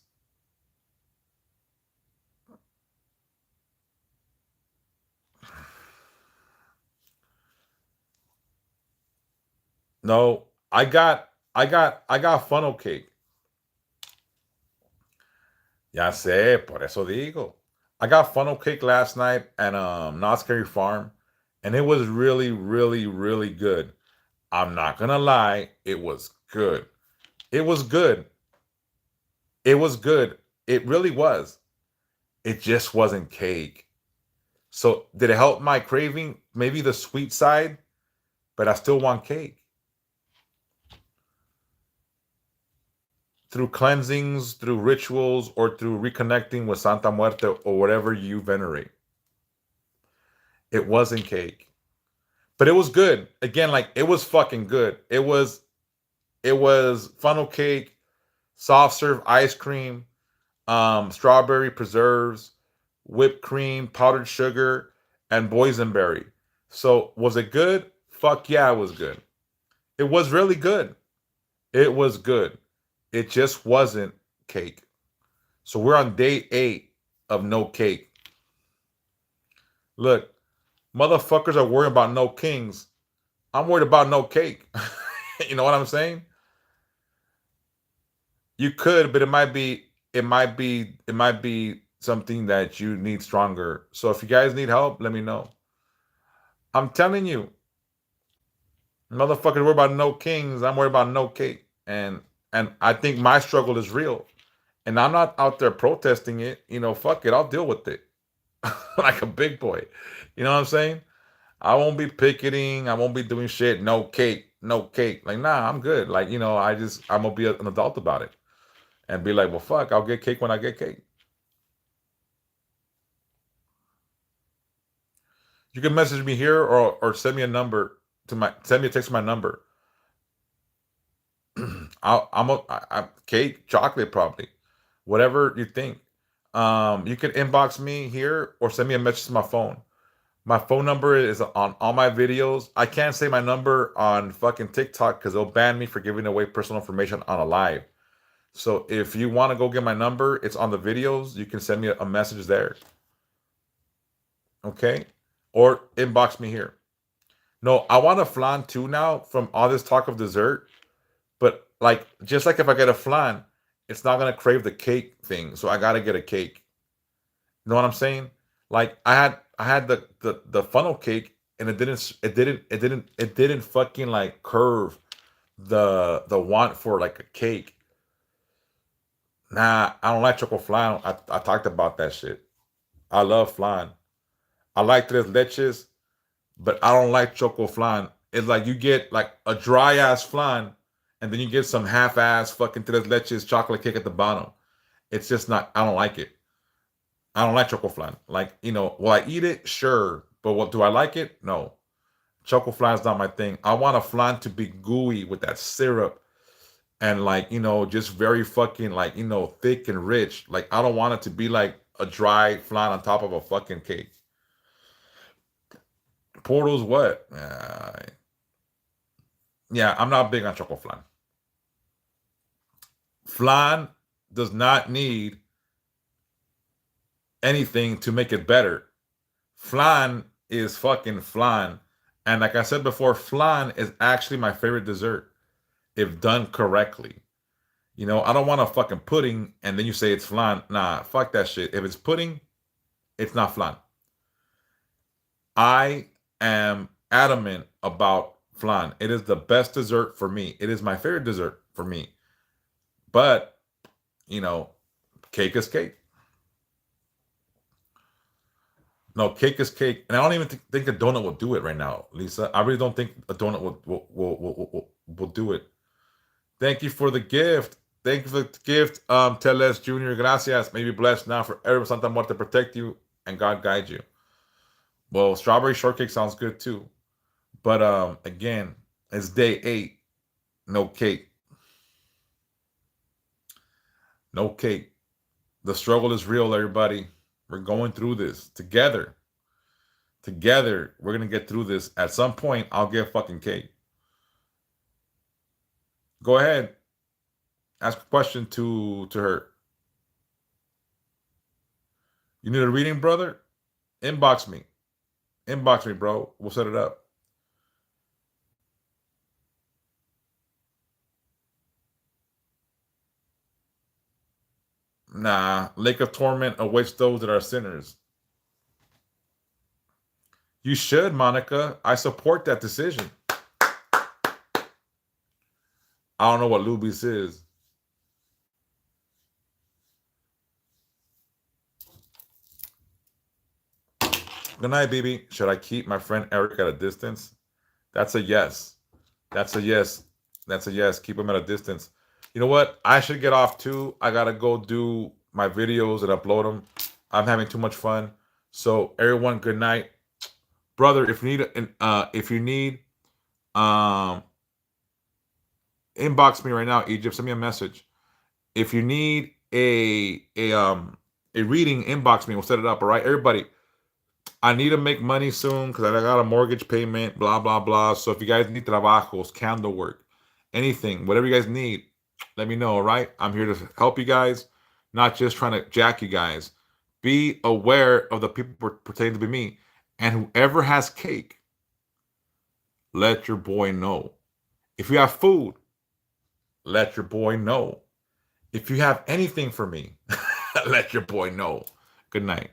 No, I got funnel cake. Ya sé, por eso digo. I got funnel cake last night at Not Scary Farm, and it was really, really, really good. I'm not gonna lie, it was good. It was good. It was good. It really was. It just wasn't cake. So did it help my craving? Maybe the sweet side, but I still want cake. Through cleansings, through rituals, or through reconnecting with Santa Muerte or whatever you venerate. It wasn't cake. But it was good. Again, like it was fucking good. It was funnel cake, soft serve ice cream, strawberry preserves, whipped cream, powdered sugar, and boysenberry. So was it good? Fuck yeah, it was good. It was really good. It was good. It just wasn't cake. So we're on day 8 of no cake. Look, motherfuckers are worried about no kings. I'm worried about no cake. You know what I'm saying? You could, but it might be something that you need stronger. So if you guys need help, let me know. I'm telling you, motherfuckers worry about no kings. I'm worried about no cake. And I think my struggle is real. And I'm not out there protesting it. Fuck it. I'll deal with it. Like a big boy. You know what I'm saying? I won't be picketing. I won't be doing shit. No cake. No cake. Like, nah, I'm good. Like, I'm gonna be an adult about it. And be like, well, fuck, I'll get cake when I get cake. You can message me here or send me a number send me a text to my number. Cake, chocolate, probably, whatever you think. You can inbox me here or send me a message to my phone. My phone number is on all my videos. I can't say my number on fucking TikTok because they'll ban me for giving away personal information on a live. So if you want to go get my number, it's on the videos. You can send me a message there. Okay? Or inbox me here. No, I want a flan too now from all this talk of dessert. But like, just like if I get a flan, it's not gonna crave the cake thing. So I gotta get a cake. You know what I'm saying? Like I had the funnel cake and it didn't fucking like curve the want for like a cake. Nah, I don't like choco flan. I talked about that shit. I love flan. I like tres leches, but I don't like choco flan. It's like you get like a dry ass flan, and then you get some half ass fucking tres leches chocolate cake at the bottom. It's just not. I don't like it. I don't like choco flan. Like, will I eat it? Sure, but what do I like it? No. Choco flan is not my thing. I want a flan to be gooey with that syrup and like just very fucking like thick and rich. Like I don't want it to be like a dry flan on top of a fucking cake. Portals what? Yeah, I'm not big on choco flan. Flan does not need anything to make it better. Flan is fucking flan. And like I said before, flan is actually my favorite dessert if done correctly. I don't want a fucking pudding and then you say it's flan. Nah, fuck that shit. If it's pudding, it's not flan. I am adamant about flan. It is the best dessert for me. It is my favorite dessert for me. But, you know, cake is cake. No, cake is cake. And I don't even think a donut will do it right now, Lisa. I really don't think a donut will do it. Thank you for the gift. Thank you for the gift, Teles Jr. Gracias. May be blessed now forever. Santa Muerte protect you and God guide you. Well, strawberry shortcake sounds good too. But again, it's day 8. No cake. No cake. The struggle is real, everybody. We're going through this together. Together, we're gonna get through this. At some point, I'll get fucking cake. Go ahead. Ask a question to her. You need a reading, brother? Inbox me. Inbox me, bro. We'll set it up. Nah, Lake of Torment awaits those that are sinners. You should, Monica. I support that decision. I don't know what Luby's is. Good night, BB. Should I keep my friend Eric at a distance? That's a yes. That's a yes. That's a yes. Keep him at a distance. You know what? I should get off too. I gotta go do my videos and upload them. I'm having too much fun. So everyone, good night, brother. If you need, um, inbox me right now, Egypt. Send me a message. If you need a reading, inbox me. We'll set it up. All right, everybody. I need to make money soon because I got a mortgage payment, blah, blah, blah. So if you guys need trabajos, candle work, anything, whatever you guys need, let me know, all right? I'm here to help you guys, not just trying to jack you guys. Be aware of the people pretending to be me. And whoever has cake, let your boy know. If you have food, let your boy know. If you have anything for me, let your boy know. Good night.